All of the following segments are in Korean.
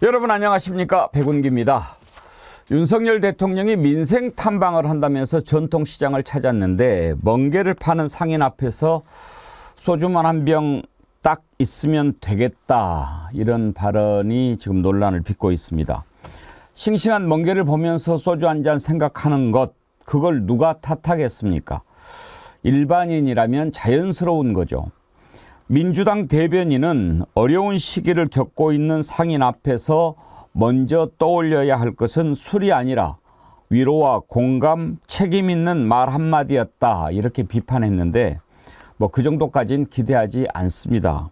여러분 안녕하십니까, 백운기입니다. 윤석열 대통령이 민생 탐방을 한다면서 전통시장을 찾았는데 멍게를 파는 상인 앞에서 소주만 한 병 딱 있으면 되겠다, 이런 발언이 지금 논란을 빚고 있습니다. 싱싱한 멍게를 보면서 소주 한 잔 생각하는 것, 그걸 누가 탓하겠습니까? 일반인이라면 자연스러운 거죠. 민주당 대변인은 어려운 시기를 겪고 있는 상인 앞에서 먼저 떠올려야 할 것은 술이 아니라 위로와 공감, 책임 있는 말 한마디였다, 이렇게 비판했는데 그 정도까지는 기대하지 않습니다.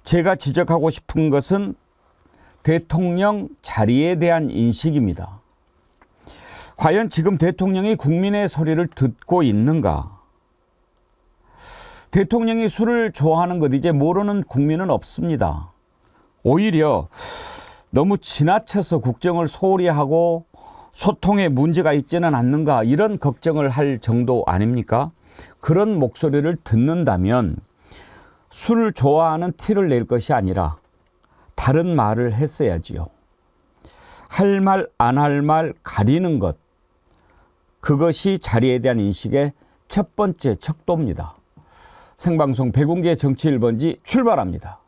제가 지적하고 싶은 것은 대통령 자리에 대한 인식입니다. 과연 지금 대통령이 국민의 소리를 듣고 있는가? 대통령이 술을 좋아하는 것 이제 모르는 국민은 없습니다. 오히려 너무 지나쳐서 국정을 소홀히 하고 소통에 문제가 있지는 않는가, 이런 걱정을 할 정도 아닙니까? 그런 목소리를 듣는다면 술을 좋아하는 티를 낼 것이 아니라 다른 말을 했어야지요. 할 말, 안 할 말 가리는 것, 그것이 자리에 대한 인식의 첫 번째 척도입니다. 생방송 백운기의 정치 1번지 출발합니다.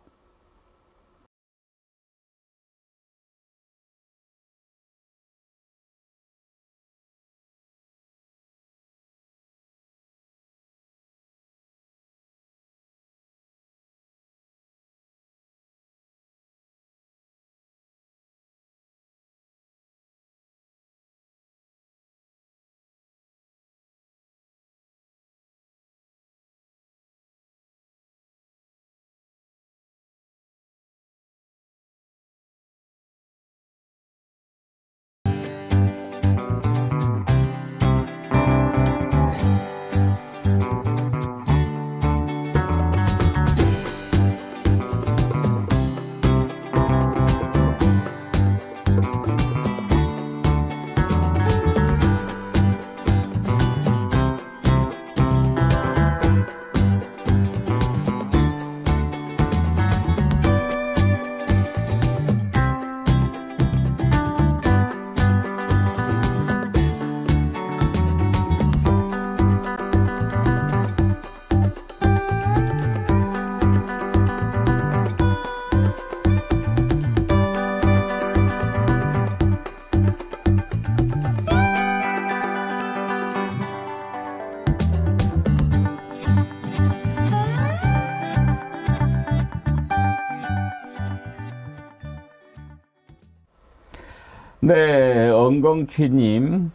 네, 엉겅퀴님,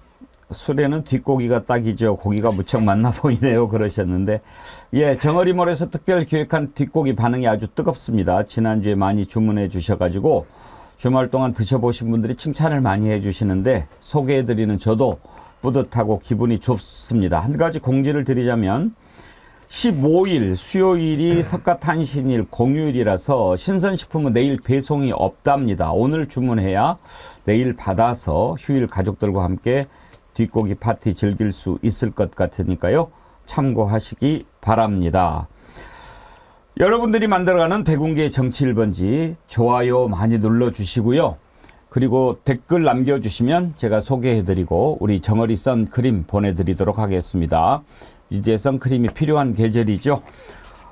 술에는 뒷고기가 딱이죠. 고기가 무척 많나 보이네요, 그러셨는데, 예, 정어리몰에서 특별 기획한 뒷고기 반응이 아주 뜨겁습니다. 지난주에 많이 주문해 주셔가지고 주말 동안 드셔보신 분들이 칭찬을 많이 해주시는데 소개해드리는 저도 뿌듯하고 기분이 좋습니다. 한 가지 공지를 드리자면 15일 수요일이 석가탄신일 공휴일이라서 신선식품은 내일 배송이 없답니다. 오늘 주문해야 내일 받아서 휴일 가족들과 함께 뒷고기 파티 즐길 수 있을 것 같으니까요, 참고하시기 바랍니다. 여러분들이 만들어가는 백운기의 정치 1번지 좋아요 많이 눌러주시고요. 그리고 댓글 남겨주시면 제가 소개해드리고 우리 정어리 선크림 보내드리도록 하겠습니다. 이제 선크림이 필요한 계절이죠.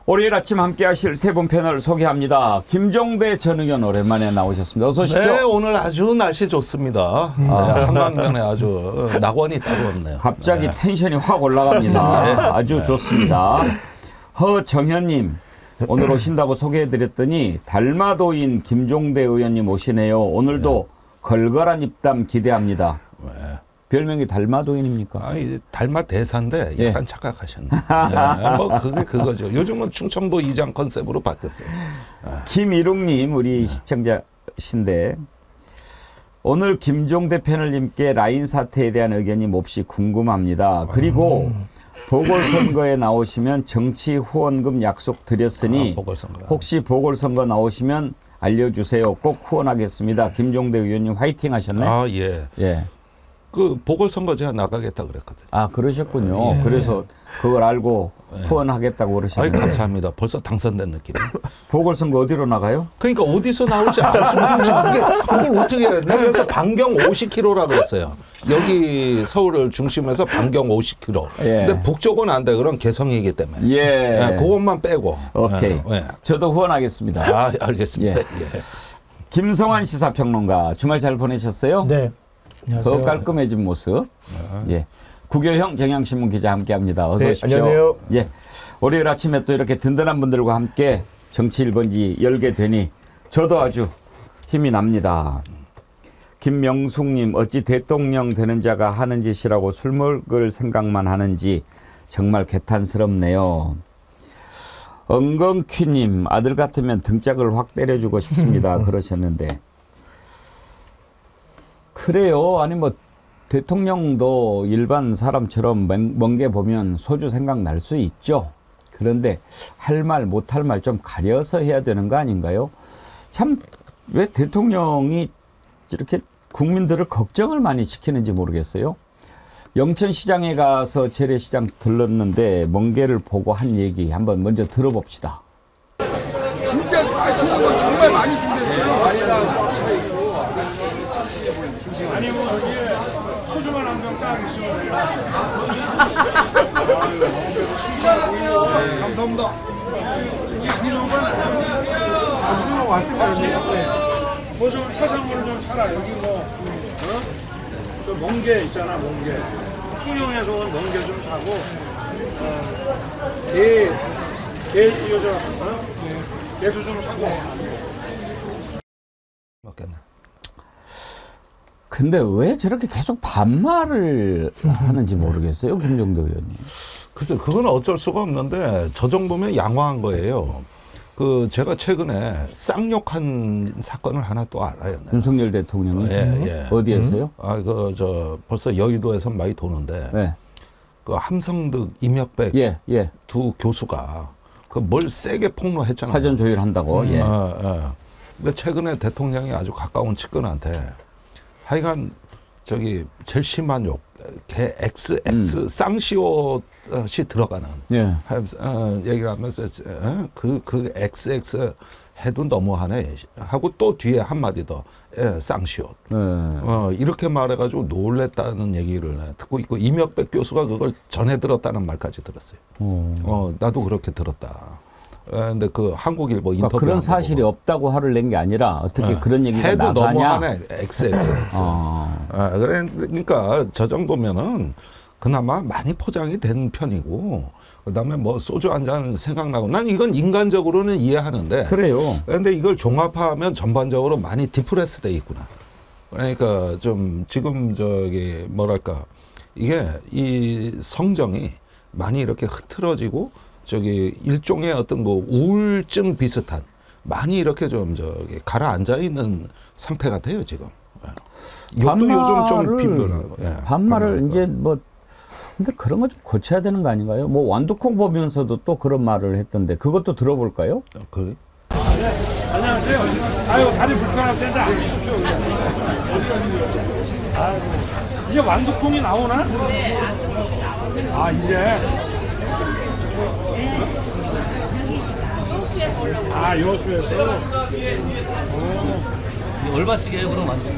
월요일 아침 함께 하실 세 분 패널 소개합니다. 김종대 전 의원 오랜만에 나오셨습니다. 어서 오십시오. 네, 오늘 아주 날씨 좋습니다. 네, 한강변에 아주 낙원이 따로 없네요. 갑자기 텐션이 확 올라갑니다. 네. 아주 좋습니다. 허정현님, 오늘 오신다고 소개해드렸더니 달마도인 김종대 의원님 오시네요. 오늘도 걸걸한 입담 기대합니다. 네. 별명이 달마도인입니까? 아니, 달마 대사인데 약간 예. 착각하셨네. 네, 그게 그거죠. 요즘은 충청도 이장 컨셉으로 바뀌었어요. 김일웅님, 우리 시청자신데 오늘 김종대 패널님께 라인 사태에 대한 의견이 몹시 궁금합니다. 그리고 보궐선거에 나오시면 정치 후원금 약속 드렸으니 보궐선거. 혹시 보궐선거 나오시면 알려주세요. 꼭 후원하겠습니다. 김종대 의원님 화이팅 하셨네. 예. 예. 그 보궐선거 제가 나가겠다 그랬거든요. 아, 그러셨군요. 그래서 그걸 알고 후원하겠다고 아이, 그러셨는데. 감사합니다. 벌써 당선된 느낌. 보궐선거 어디로 나가요? 그러니까 어디서 나올지 알 수가 없지. 그걸 어떻게 해. 내가 그래서 반경 50km라고 했어요. 여기 서울을 중심해서 반경 50km. 예. 근데 북쪽은 안 돼. 그런 개성이기 때문에. 예. 그것만 빼고. 오케이. 예. 저도 후원하겠습니다. 아, 알겠습니다. 예. 예. 김성환 시사평론가 주말 잘 보내셨어요? 네. 더 깔끔해진 모습. 예. 구교형 경향신문 기자 함께합니다. 어서 네, 오십시오. 안녕하세요. 예. 월요일 아침에 또 이렇게 든든한 분들과 함께 정치 1번지 열게 되니 저도 아주 힘이 납니다. 김명숙님, 어찌 대통령 되는 자가 하는 짓이라고 술 먹을 생각만 하는지 정말 개탄스럽네요. 엉겅퀴님, 아들 같으면 등짝을 확 때려주고 싶습니다. 그러셨는데. 그래요. 아니 뭐 대통령도 일반 사람처럼 먼 게 보면 소주 생각날 수 있죠. 그런데 할 말 못할 말 좀 가려서 해야 되는 거 아닌가요? 참 왜 대통령이 이렇게 국민들을 걱정을 많이 시키는지 모르겠어요. 영천시장에 가서 재래시장 들렀는데 멍게를 보고 한 얘기 한번 먼저 들어봅시다. 진짜 맛있는 건 정말 많이 준비했어요. 아니 뭐 여기에 소주만 한 병 딱 있으면 돼요. 감사합니다. 우리가 왔으면 뭐좀 해산물을 좀 사라. 여기 뭐 저 멍게 있잖아, 멍게. 통영에서 온 멍게 좀 사고 게 이거 게도 좀 사고. 맞겠네. 근데 왜 저렇게 계속 반말을 하는지 모르겠어요, 김정도 의원님. 글쎄, 그건 어쩔 수가 없는데 저 정도면 양호한 거예요. 그 제가 최근에 쌍욕한 사건을 하나 또 알아요. 내가. 윤석열 대통령이 예. 어디에서요? 아, 벌써 여의도에서 많이 도는데 네. 그 함성득, 임혁백 예. 두 교수가 그 뭘 세게 폭로했잖아요. 사전 조율한다고. 예. 근데 최근에 대통령이 아주 가까운 측근한테 하여간 저기 제일 심한 욕, 개 XX 쌍시옷이 들어가는 예. 얘기를 하면서 그 XX 해도 너무하네 하고 또 뒤에 한마디 더 쌍시옷 이렇게 말해가지고 놀랬다는 얘기를 듣고 있고 임혁백 교수가 그걸 전해 들었다는 말까지 들었어요. 나도 그렇게 들었다. 근데 그 한국일보 인터뷰 그러니까 그런 사실이 없다고 화를 낸 게 아니라 어떻게 그런 얘기가 해도 나가냐. 너무하네 XXX. 그러니까 저 정도면은 그나마 많이 포장이 된 편이고 그다음에 뭐 소주 한 잔 생각나고 난 이건 인간적으로는 이해하는데 그래요. 그런데 이걸 종합하면 전반적으로 많이 디프레스 돼 있구나. 그러니까 좀 지금 저기 뭐랄까 이게 이 성정이 많이 이렇게 흐트러지고 저기 일종의 어떤 뭐 우울증 비슷한 많이 이렇게 좀 저기 가라앉아 있는 상태 같아요 지금. 이것도 요즘 좀 빈번하고. 반말을 이제 뭐 근데 그런 거 좀 고쳐야 되는 거 아닌가요? 뭐 완두콩 보면서도 또 그런 말을 했던데 그것도 들어볼까요? 그 안녕하세요. 아유 다리 불편할 텐데 앉으십시오. 이제 완두콩이 나오나? 네, 완두콩이 나오네. 아 이제. 아 여수에서. 얼마씩이에요 그럼 완두콩?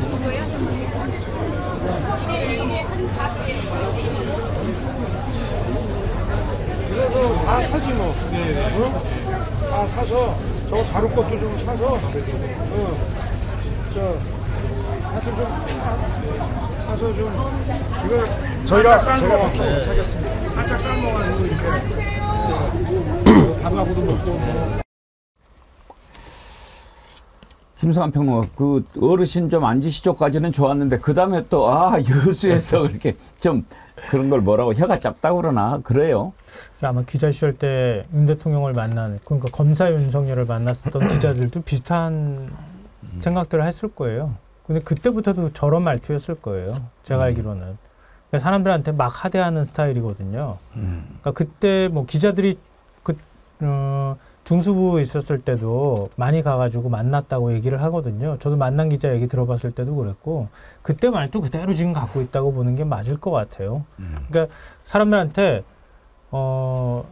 그래서 다 사지 뭐. 다 사서 저 자루 것도 좀 사서. 하여튼 좀 사서 좀 이걸 제가 삶아가지고 사겠습니다. 살짝 삶아가지고 이렇게 밥하고도 먹고 뭐. 김성환 평론가 그 어르신 좀 앉으시죠까지는 좋았는데 그 다음에 또 여수에서 이렇게 좀 그런 걸 뭐라고 혀가 짧다고 그러나 그래요. 아마 기자 시절 때 윤 대통령을 만난 그러니까 검사 윤석열을 만났었던 기자들도 비슷한 생각들을 했을 거예요. 근데 그때부터도 저런 말투였을 거예요. 제가 알기로는. 그러니까 사람들한테 막 하대하는 스타일이거든요. 그러니까 그때 뭐 기자들이 중수부 있었을 때도 많이 가가지고 만났다고 얘기를 하거든요. 저도 만난 기자 얘기 들어봤을 때도 그랬고 그때 말도 그대로 지금 갖고 있다고 보는 게 맞을 것 같아요. 그러니까 사람들한테 뭐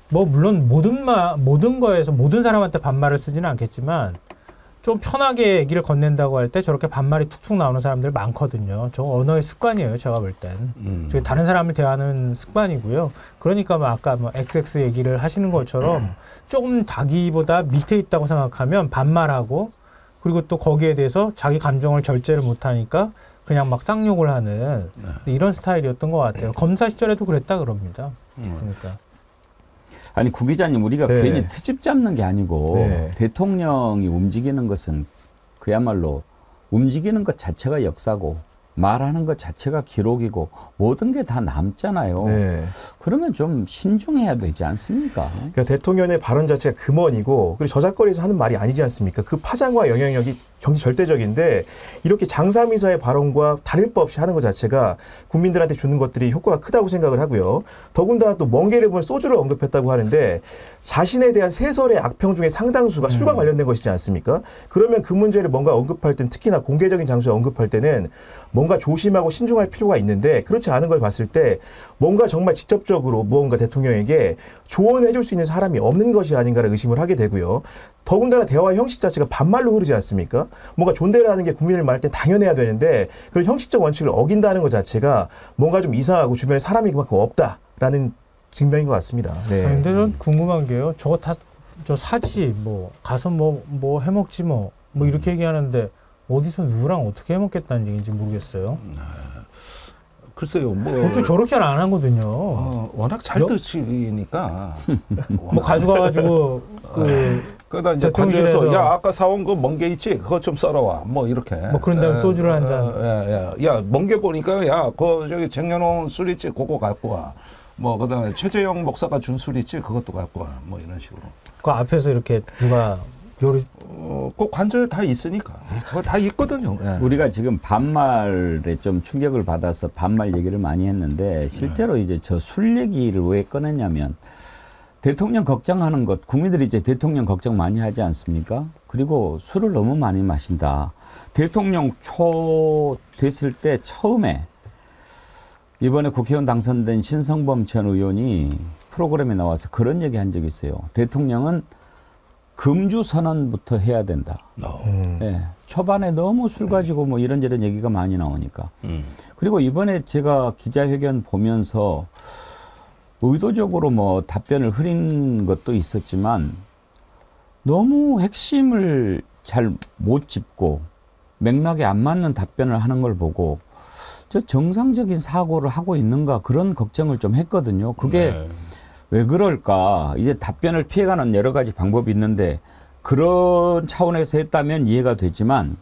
물론 모든 거에서 모든 사람한테 반말을 쓰지는 않겠지만 좀 편하게 얘기를 건넨다고 할 때 저렇게 반말이 툭툭 나오는 사람들 많거든요. 저 언어의 습관이에요. 제가 볼 땐. 다른 사람을 대하는 습관이고요. 그러니까 뭐 아까 뭐 XX 얘기를 하시는 것처럼 조금 자기보다 밑에 있다고 생각하면 반말하고 그리고 또 거기에 대해서 자기 감정을 절제를 못하니까 그냥 막 쌍욕을 하는 이런 스타일이었던 것 같아요. 검사 시절에도 그랬다 그럽니다. 그러니까. 아니 구 기자님 우리가 네. 괜히 트집 잡는 게 아니고 네. 대통령이 움직이는 것은 그야말로 움직이는 것 자체가 역사고 말하는 것 자체가 기록이고 모든 게 다 남잖아요. 네. 그러면 좀 신중해야 되지 않습니까? 그러니까 대통령의 발언 자체가 금원이고 그리고 저작거리에서 하는 말이 아니지 않습니까? 그 파장과 영향력이 경기 절대적인데 이렇게 장사미사의 발언과 다를 바 없이 하는 것 자체가 국민들한테 주는 것들이 효과가 크다고 생각을 하고요. 더군다나 또 멍게를 본 소주를 언급했다고 하는데 자신에 대한 세설의 악평 중에 상당수가 술과 관련된 것이지 않습니까? 그러면 그 문제를 뭔가 언급할 땐 특히나 공개적인 장소에 언급할 때는 뭔가 조심하고 신중할 필요가 있는데 그렇지 않은 걸 봤을 때 뭔가 정말 직접적으로 무언가 대통령에게 조언을 해줄 수 있는 사람이 없는 것이 아닌가를 의심을 하게 되고요. 더군다나 대화의 형식 자체가 반말로 흐르지 않습니까? 뭔가 존대를 하는 게 국민을 말할 때 당연해야 되는데 그런 형식적 원칙을 어긴다는 것 자체가 뭔가 좀 이상하고 주변에 사람이 그만큼 없다라는 증명인 것 같습니다. 네. 근데 전 궁금한 게요. 저거 다 저 사지 뭐 가서 뭐 해먹지 뭐 이렇게 얘기하는데 어디서 누구랑 어떻게 해먹겠다는 얘기인지 모르겠어요. 글쎄요, 그것도 저렇게 안 하거든요. 워낙 잘 드시니까. 뭐 가져가가지고 그러다 이제 관저에서 야 아까 사온 거 멍게 있지? 그거 좀 썰어와. 뭐 이렇게. 뭐 그런 다음에 소주를 한 잔. 야 멍게 보니까 야 그 저기 쟁여놓은 술 있지? 그거 갖고 와. 뭐 그다음에 최재형 목사가 준 술 있지? 그것도 갖고 와. 뭐 이런 식으로. 그 앞에서 이렇게 누가 요리 그 관저에 다 있으니까. 그거 다 있거든요. 예. 우리가 지금 반말에 좀 충격을 받아서 반말 얘기를 많이 했는데 실제로 이제 저 술 얘기를 왜 꺼냈냐면 대통령 걱정하는 것, 국민들이 이제 대통령 걱정 많이 하지 않습니까? 그리고 술을 너무 많이 마신다. 대통령 초 됐을 때 처음에 이번에 국회의원 당선된 신성범 전 의원이 프로그램에 나와서 그런 얘기 한 적이 있어요. 대통령은 금주 선언부터 해야 된다. 네. 초반에 너무 술 가지고 뭐 이런저런 얘기가 많이 나오니까. 그리고 이번에 제가 기자회견 보면서 의도적으로 뭐 답변을 흐린 것도 있었지만 너무 핵심을 잘 못 짚고 맥락에 안 맞는 답변을 하는 걸 보고 저 정상적인 사고를 하고 있는가 그런 걱정을 좀 했거든요. 그게 왜 그럴까? 이제 답변을 피해가는 여러 가지 방법이 있는데 그런 차원에서 했다면 이해가 되지만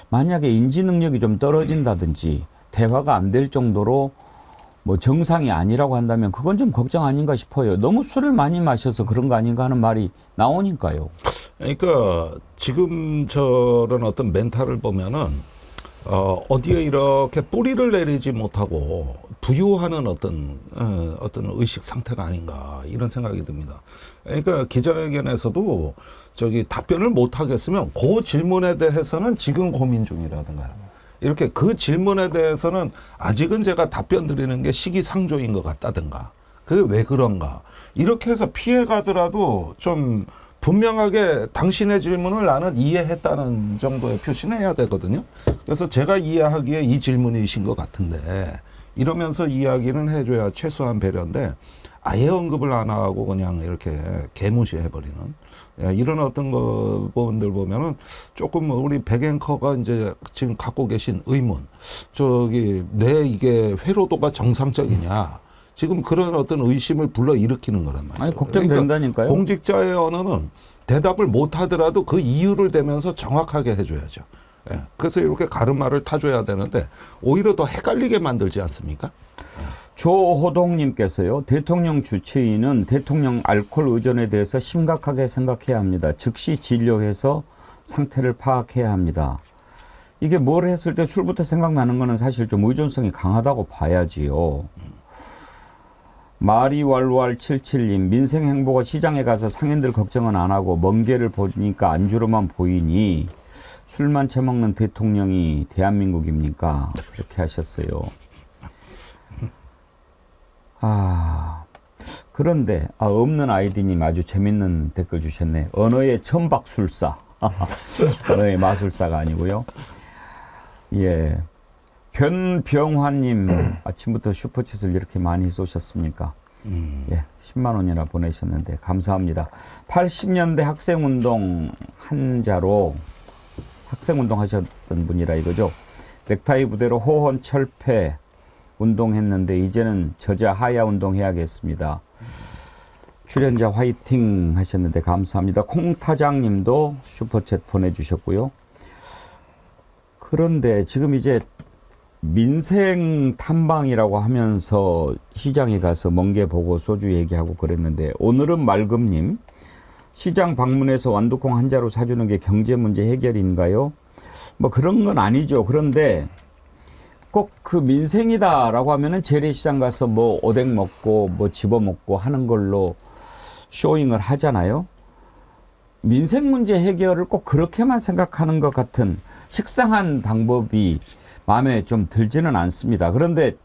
만약에 인지 능력이 좀 떨어진다든지 대화가 안 될 정도로 뭐 정상이 아니라고 한다면 그건 좀 걱정 아닌가 싶어요. 너무 술을 많이 마셔서 그런 거 아닌가 하는 말이 나오니까요. 그러니까 지금 저런 어떤 멘탈을 보면은 어디에 이렇게 뿌리를 내리지 못하고 부유하는 어떤 의식 상태가 아닌가 이런 생각이 듭니다. 그러니까 기자회견에서도 저기 답변을 못 하겠으면 그 질문에 대해서는 지금 고민 중이라든가 이렇게 그 질문에 대해서는 아직은 제가 답변 드리는 게 시기상조인 것 같다든가 그게 왜 그런가 이렇게 해서 피해가더라도 좀 분명하게 당신의 질문을 나는 이해했다는 정도의 표시는 해야 되거든요. 그래서 제가 이해하기에 이 질문이신 것 같은데 이러면서 이야기는 해줘야 최소한 배려인데 아예 언급을 안 하고 그냥 이렇게 개무시해버리는 이런 어떤 부분들 보면은 조금 우리 백 앵커가 이제 지금 갖고 계신 의문 저기 내 이게 회로도가 정상적이냐 지금 그런 어떤 의심을 불러일으키는 거란 말이에요. 아니 걱정된다니까요. 그러니까 공직자의 언어는 대답을 못 하더라도 그 이유를 대면서 정확하게 해줘야죠. 예. 그래서 이렇게 가르마를 타줘야 되는데 오히려 더 헷갈리게 만들지 않습니까? 조호동님께서요. 대통령 주치의는 대통령 알코올 의존에 대해서 심각하게 생각해야 합니다. 즉시 진료해서 상태를 파악해야 합니다. 이게 뭘 했을 때 술부터 생각나는 거는 사실 좀 의존성이 강하다고 봐야지요. 마리왈왈 77님 민생 행보가 시장에 가서 상인들 걱정은 안 하고 먼 길을 보니까 안주로만 보이니 술만 처먹는 대통령이 대한민국입니까? 이렇게 하셨어요. 그런데 없는 아이디님 아주 재밌는 댓글 주셨네. 언어의 천박술사. 언어의 마술사가 아니고요. 예. 변병환님 아침부터 슈퍼챗을 이렇게 많이 쏘셨습니까? 예, 10만 원이나 보내셨는데 감사합니다. 80년대 학생운동 한자로 학생운동 하셨던 분이라 이거죠. 넥타이 부대로 호헌 철폐 운동했는데 이제는 저자 하야 운동해야겠습니다. 출연자 화이팅 하셨는데 감사합니다. 콩타장님도 슈퍼챗 보내주셨고요. 그런데 지금 이제 민생 탐방이라고 하면서 시장에 가서 멍게 보고 소주 얘기하고 그랬는데 오늘은 말금님 시장 방문해서 완두콩 한 자루 사주는 게 경제 문제 해결인가요? 뭐 그런 건 아니죠. 그런데 꼭 그 민생이다라고 하면은 재래시장 가서 뭐 오뎅 먹고 뭐 집어먹고 하는 걸로 쇼잉을 하잖아요. 민생 문제 해결을 꼭 그렇게만 생각하는 것 같은 식상한 방법이 마음에 좀 들지는 않습니다. 그런데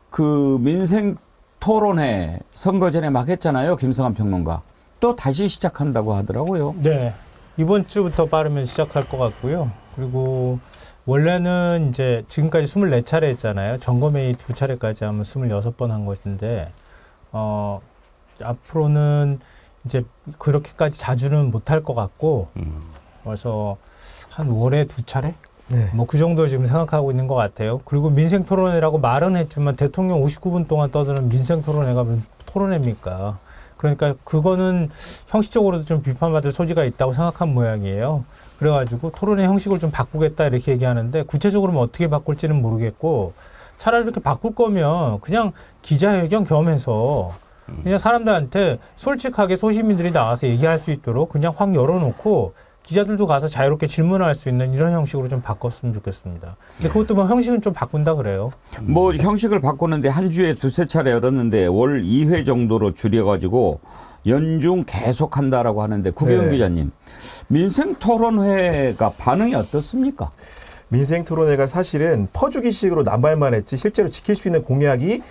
그 민생 토론회 선거 전에 막 했잖아요. 김성한 평론가. 또 다시 시작한다고 하더라고요. 네. 이번 주부터 빠르면 시작할 것 같고요. 그리고 원래는 이제 지금까지 24차례 했잖아요. 점검회의 2차례까지 하면 26번 한 것인데, 앞으로는 이제 그렇게까지 자주는 못할 것 같고, 그래서 한 월에 2차례? 네. 뭐 그 정도 지금 생각하고 있는 것 같아요. 그리고 민생 토론회라고 말은 했지만 대통령 59분 동안 떠드는 민생 토론회가 무슨 토론회입니까? 그러니까 그거는 형식적으로도 좀 비판받을 소지가 있다고 생각한 모양이에요. 그래가지고 토론회 형식을 좀 바꾸겠다 이렇게 얘기하는데 구체적으로 어떻게 바꿀지는 모르겠고 차라리 이렇게 바꿀 거면 그냥 기자회견 겸해서 그냥 사람들한테 솔직하게 소시민들이 나와서 얘기할 수 있도록 그냥 확 열어놓고 기자들도 가서 자유롭게 질문할 수 있는 이런 형식으로 좀 바꿨으면 좋겠습니다. 근데 그것도 뭐 형식은 좀 바꾼다 그래요. 뭐 형식을 바꾸는데 한 주에 2-3차례 열었는데 월 2회 정도로 줄여가지고 연중 계속 한다라고 하는데 구배영 기자님 민생 토론회가 반응이 어떻습니까? 민생 토론회가 사실은 퍼주기식으로 남발만 했지 실제로 지킬 수 있는 공약이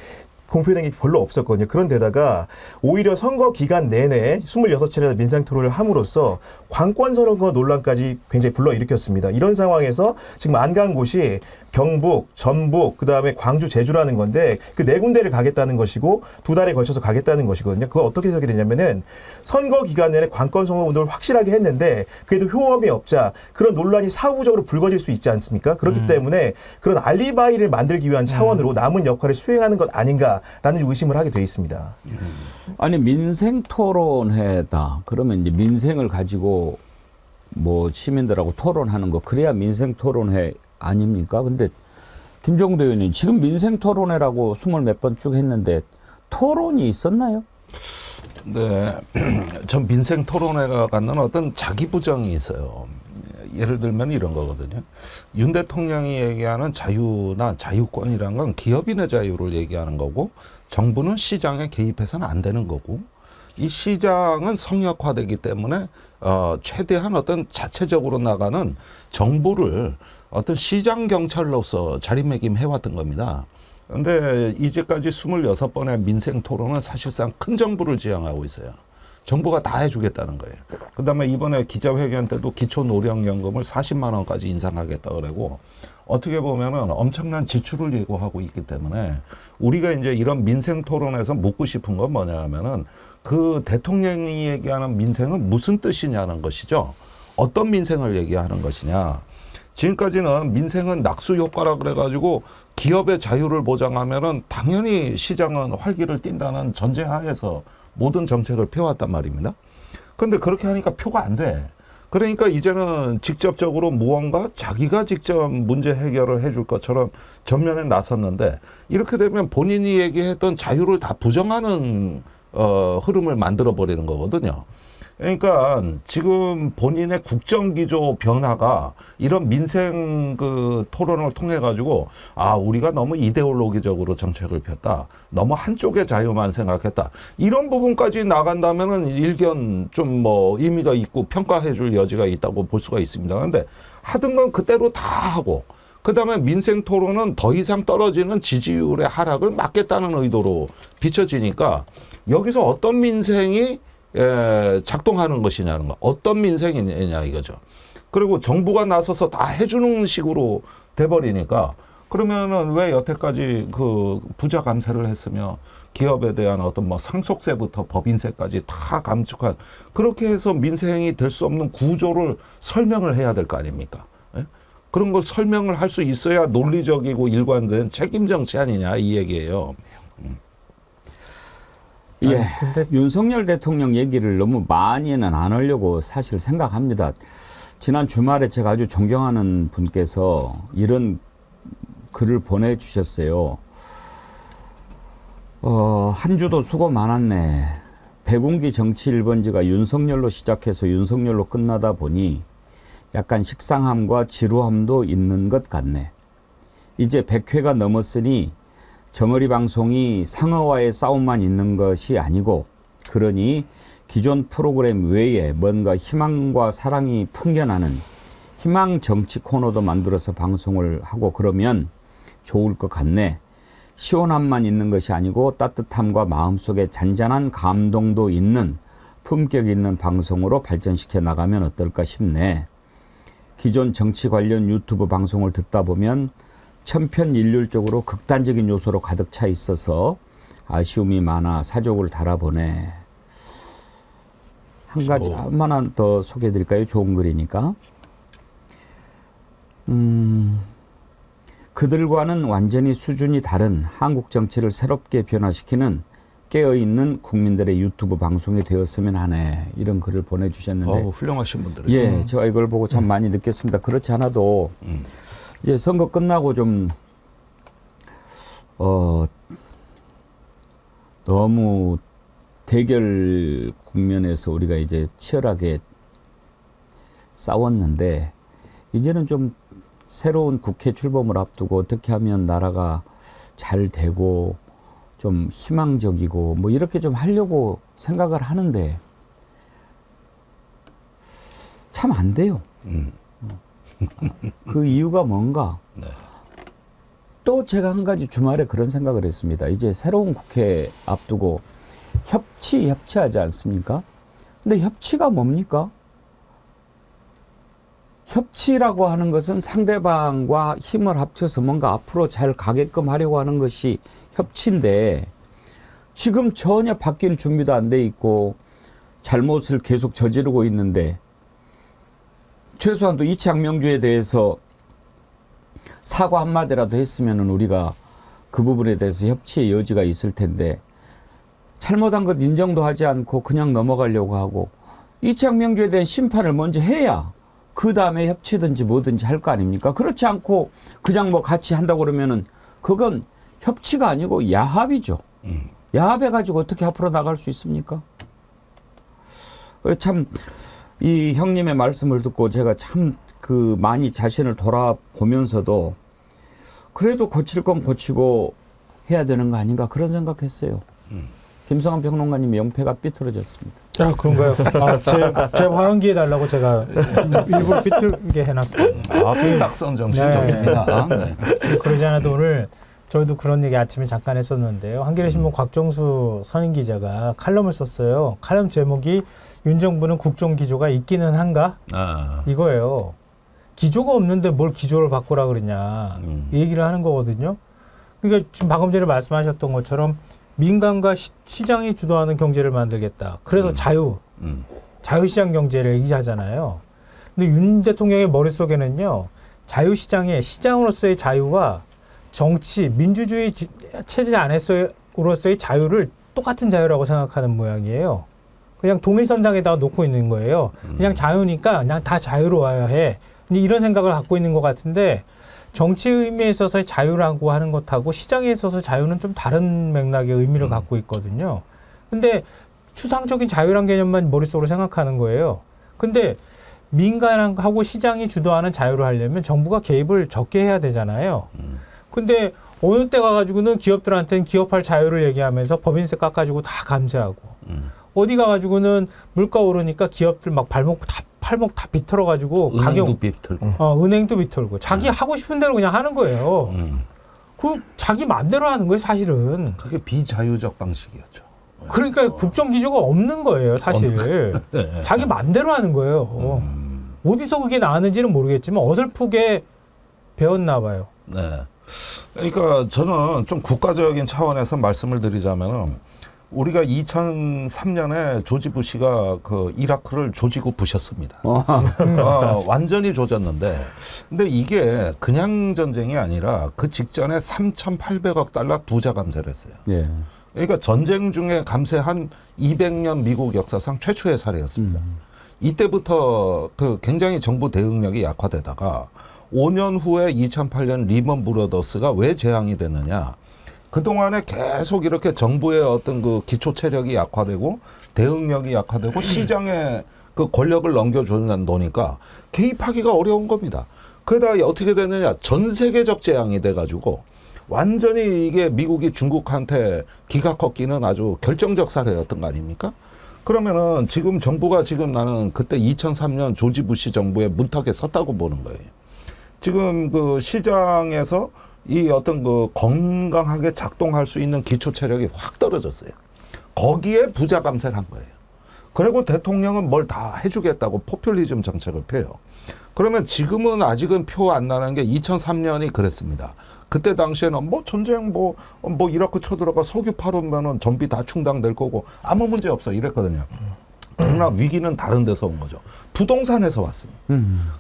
공표된 게 별로 없었거든요. 그런데다가 오히려 선거 기간 내내 26차례 민생 토론을 함으로써 관권 선거 논란까지 굉장히 불러일으켰습니다. 이런 상황에서 지금 안 간 곳이 경북, 전북, 그다음에 광주, 제주라는 건데 그 네 군데를 가겠다는 것이고 2달에 걸쳐서 가겠다는 것이거든요. 그거 어떻게 해석이 되냐면은 선거 기간 내내 관권 선거 운동을 확실하게 했는데 그래도 효험이 없자 그런 논란이 사후적으로 불거질 수 있지 않습니까? 그렇기 때문에 그런 알리바이를 만들기 위한 차원으로 남은 역할을 수행하는 것 아닌가라는 의심을 하게 돼 있습니다. 아니 민생 토론회다. 그러면 이제 민생을 가지고 뭐 시민들하고 토론하는 거 그래야 민생 토론회 아닙니까? 근데 김종대 의원님 지금 민생 토론회라고 20몇 번 쭉 했는데 토론이 있었나요? 네, 전 민생 토론회가 갖는 어떤 자기 부정이 있어요. 예를 들면 이런 거거든요. 윤 대통령이 얘기하는 자유나 자유권이란 건 기업인의 자유를 얘기하는 거고 정부는 시장에 개입해서는 안 되는 거고 이 시장은 성역화되기 때문에 최대한 어떤 자체적으로 나가는 정부를 어떤 시장 경찰로서 자리매김 해왔던 겁니다. 그런데 이제까지 26번의 민생 토론은 사실상 큰 정부를 지향하고 있어요. 정부가 다 해주겠다는 거예요. 그다음에 이번에 기자회견 때도 기초노령연금을 40만 원까지 인상하겠다 그러고 어떻게 보면은 엄청난 지출을 예고하고 있기 때문에 우리가 이제 이런 민생 토론에서 묻고 싶은 건 뭐냐 하면은 그 대통령이 얘기하는 민생은 무슨 뜻이냐는 것이죠. 어떤 민생을 얘기하는 것이냐. 지금까지는 민생은 낙수 효과라 그래가지고 기업의 자유를 보장하면은 당연히 시장은 활기를 띈다는 전제하에서 모든 정책을 펴왔단 말입니다. 그런데 그렇게 하니까 표가 안 돼. 그러니까 이제는 직접적으로 무언가 자기가 직접 문제 해결을 해줄 것처럼 전면에 나섰는데 이렇게 되면 본인이 얘기했던 자유를 다 부정하는 흐름을 만들어 버리는 거거든요. 그러니까 지금 본인의 국정기조 변화가 이런 민생 그 토론을 통해 가지고 아 우리가 너무 이데올로기적으로 정책을 폈다. 너무 한쪽의 자유만 생각했다. 이런 부분까지 나간다면은 일견 좀 뭐 의미가 있고 평가해줄 여지가 있다고 볼 수가 있습니다. 그런데 하던 건 그대로 다 하고 그다음에 민생 토론은 더 이상 떨어지는 지지율의 하락을 막겠다는 의도로 비춰지니까 여기서 어떤 민생이 작동하는 것이냐는 거. 어떤 민생이냐 이거죠. 그리고 정부가 나서서 다 해주는 식으로 돼버리니까 그러면은 왜 여태까지 그 부자 감세를 했으며 기업에 대한 어떤 뭐 상속세부터 법인세까지 다 감축한 그렇게 해서 민생이 될 수 없는 구조를 설명을 해야 될 거 아닙니까? 예? 그런 걸 설명을 할 수 있어야 논리적이고 일관된 책임 정치 아니냐 이 얘기예요. 예, 근데 윤석열 대통령 얘기를 너무 많이는 안 하려고 사실 생각합니다. 지난 주말에 제가 아주 존경하는 분께서 이런 글을 보내주셨어요. 한 주도 수고 많았네. 백운기 정치 1번지가 윤석열로 시작해서 윤석열로 끝나다 보니 약간 식상함과 지루함도 있는 것 같네. 이제 100회가 넘었으니 정어리 방송이 상어와의 싸움만 있는 것이 아니고 그러니 기존 프로그램 외에 뭔가 희망과 사랑이 풍겨나는 희망 정치 코너도 만들어서 방송을 하고 그러면 좋을 것 같네. 시원함만 있는 것이 아니고 따뜻함과 마음속에 잔잔한 감동도 있는 품격 있는 방송으로 발전시켜 나가면 어떨까 싶네. 기존 정치 관련 유튜브 방송을 듣다 보면 천편일률적으로 극단적인 요소로 가득 차 있어서 아쉬움이 많아 사족을 달아보네. 한 가지 하나만 더 소개해 드릴까요? 좋은 글이니까. 그들과는 완전히 수준이 다른 한국 정치를 새롭게 변화시키는 깨어있는 국민들의 유튜브 방송이 되었으면 하네. 이런 글을 보내주셨는데 훌륭하신 분들이에요. 예, 제가 이걸 보고 참 많이 느꼈습니다. 그렇지 않아도 이제 선거 끝나고 좀 너무 대결 국면에서 우리가 이제 치열하게 싸웠는데 이제는 좀 새로운 국회 출범을 앞두고 어떻게 하면 나라가 잘 되고 좀 희망적이고 뭐 이렇게 좀 하려고 생각을 하는데 참 안 돼요. 그 이유가 뭔가? 네. 또 제가 한 가지 주말에 그런 생각을 했습니다. 이제 새로운 국회 앞두고 협치하지 않습니까? 근데 협치가 뭡니까? 협치라고 하는 것은 상대방과 힘을 합쳐서 뭔가 앞으로 잘 가게끔 하려고 하는 것이 협치인데 지금 전혀 바뀔 준비도 안 돼 있고 잘못을 계속 저지르고 있는데 최소한 또 이창명주에 대해서 사과 한마디라도 했으면 우리가 그 부분에 대해서 협치의 여지가 있을 텐데 잘못한 것 인정도 하지 않고 그냥 넘어가려고 하고 이창명주에 대한 심판을 먼저 해야 그 다음에 협치든지 뭐든지 할 거 아닙니까? 그렇지 않고 그냥 뭐 같이 한다고 그러면은 그건 협치가 아니고 야합이죠. 야합해가지고 어떻게 앞으로 나갈 수 있습니까? 참 이 형님의 말씀을 듣고 제가 참 그 많이 자신을 돌아보면서도 그래도 고칠 건 고치고 해야 되는 거 아닌가 그런 생각했어요. 김성환 평론가님 영패가 삐뚤어졌습니다. 아, 그런가요? 제 발언기에 달라고 제가 일부러 삐뚤게 해놨습니다. 삐딱선 정신 좋습니다. 네. 그러지 않아도 오늘 저희도 그런 얘기 아침에 잠깐 했었는데요. 한겨레신문 곽정수 선임기자가 칼럼을 썼어요. 칼럼 제목이 윤 정부는 국정기조가 있기는 한가? 이거예요. 기조가 없는데 뭘 기조를 바꾸라 그러냐. 이 얘기를 하는 거거든요. 그러니까 지금 방금 전에 말씀하셨던 것처럼 민간과 시장이 주도하는 경제를 만들겠다. 그래서 자유시장 경제를 얘기하잖아요. 근데 윤 대통령의 머릿속에는요. 자유시장의 시장으로서의 자유와 정치, 민주주의 체제 안에서로서의 자유를 똑같은 자유라고 생각하는 모양이에요. 그냥 동일선상에다가 놓고 있는 거예요. 그냥 자유니까 그냥 다 자유로워야 해. 이런 생각을 갖고 있는 것 같은데 정치 의미에 있어서의 자유라고 하는 것하고 시장에 있어서 자유는 좀 다른 맥락의 의미를 갖고 있거든요. 근데 추상적인 자유란 개념만 머릿속으로 생각하는 거예요. 근데 민간하고 시장이 주도하는 자유를 하려면 정부가 개입을 적게 해야 되잖아요. 근데 어느 때 가가지고는 기업들한테는 기업할 자유를 얘기하면서 법인세 깎아주고 다 감세하고 어디 가가지고는 물가 오르니까 기업들 막 팔목 다 비틀어가지고 은행도 비틀고 은행도 비틀고 자기 하고 싶은 대로 그냥 하는 거예요. 그 자기 마음대로 하는 거예요, 사실은. 그게 비자유적 방식이었죠. 그러니까 국정 기조가 없는 거예요, 사실. 네. 자기 마음대로 하는 거예요. 어디서 그게 나왔는지는 모르겠지만 어설프게 배웠나 봐요. 네. 그러니까 저는 좀 국가적인 차원에서 말씀을 드리자면은 우리가 2003년에 조지 부시가 그 이라크를 조지고 부셨습니다. 완전히 조졌는데, 근데 이게 그냥 전쟁이 아니라 그 직전에 3,800억 달러 부자 감세를 했어요. 예. 그러니까 전쟁 중에 감세한 200년 미국 역사상 최초의 사례였습니다. 이때부터 그 굉장히 정부 대응력이 약화되다가 5년 후에 2008년 리먼 브러더스가 왜 재앙이 됐느냐. 그동안에 계속 이렇게 정부의 어떤 그 기초 체력이 약화되고 대응력이 약화되고 시장에 그 권력을 넘겨주다 노니까 개입하기가 어려운 겁니다. 그러다 어떻게 되느냐. 전 세계적 재앙이 돼가지고 완전히 이게 미국이 중국한테 기가 꺾이는 아주 결정적 사례였던 거 아닙니까? 그러면은 지금 정부가 지금 나는 그때 2003년 조지 부시 정부의 문턱에 섰다고 보는 거예요. 지금 그 시장에서 이 어떤 그 건강하게 작동할 수 있는 기초 체력이 확 떨어졌어요. 거기에 부자 감세를 한 거예요. 그리고 대통령은 뭘 다 해주겠다고 포퓰리즘 정책을 펴요. 그러면 지금은 아직은 표 안 나는 게 2003년이 그랬습니다. 그때 당시에는 뭐 전쟁 뭐 이라크 쳐들어가 석유 팔으면은 전비 다 충당될 거고 아무 문제 없어 이랬거든요. 그러나 위기는 다른 데서 온 거죠. 부동산에서 왔습니다.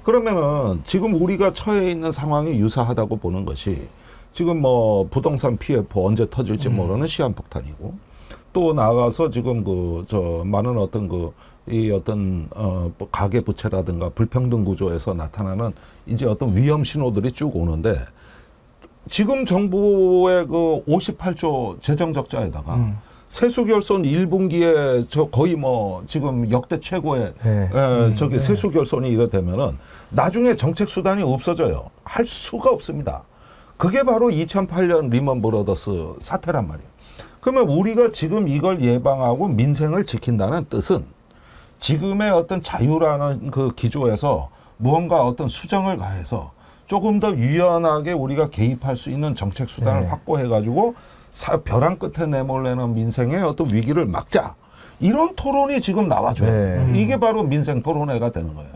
그러면은 지금 우리가 처해 있는 상황이 유사하다고 보는 것이 지금 뭐 부동산 PF 언제 터질지 모르는 시한폭탄이고 또 나아가서 지금 많은 어떤 이 어떤 가계 부채라든가 불평등 구조에서 나타나는 이제 어떤 위험 신호들이 쭉 오는데 지금 정부의 그 58조 재정 적자에다가 세수 결손 1분기에 저 거의 뭐 지금 역대 최고의 저기 세수 결손이 이래 되면은 나중에 정책 수단이 없어져요. 할 수가 없습니다. 그게 바로 2008년 리먼 브러더스 사태란 말이에요. 그러면 우리가 지금 이걸 예방하고 민생을 지킨다는 뜻은 지금의 어떤 자유라는 그 기조에서 무언가 어떤 수정을 가해서 조금 더 유연하게 우리가 개입할 수 있는 정책 수단을 확보해가지고 벼랑 끝에 내몰래는 민생의 어떤 위기를 막자. 이런 토론이 지금 나와줘요. 이게 바로 민생 토론회가 되는 거예요.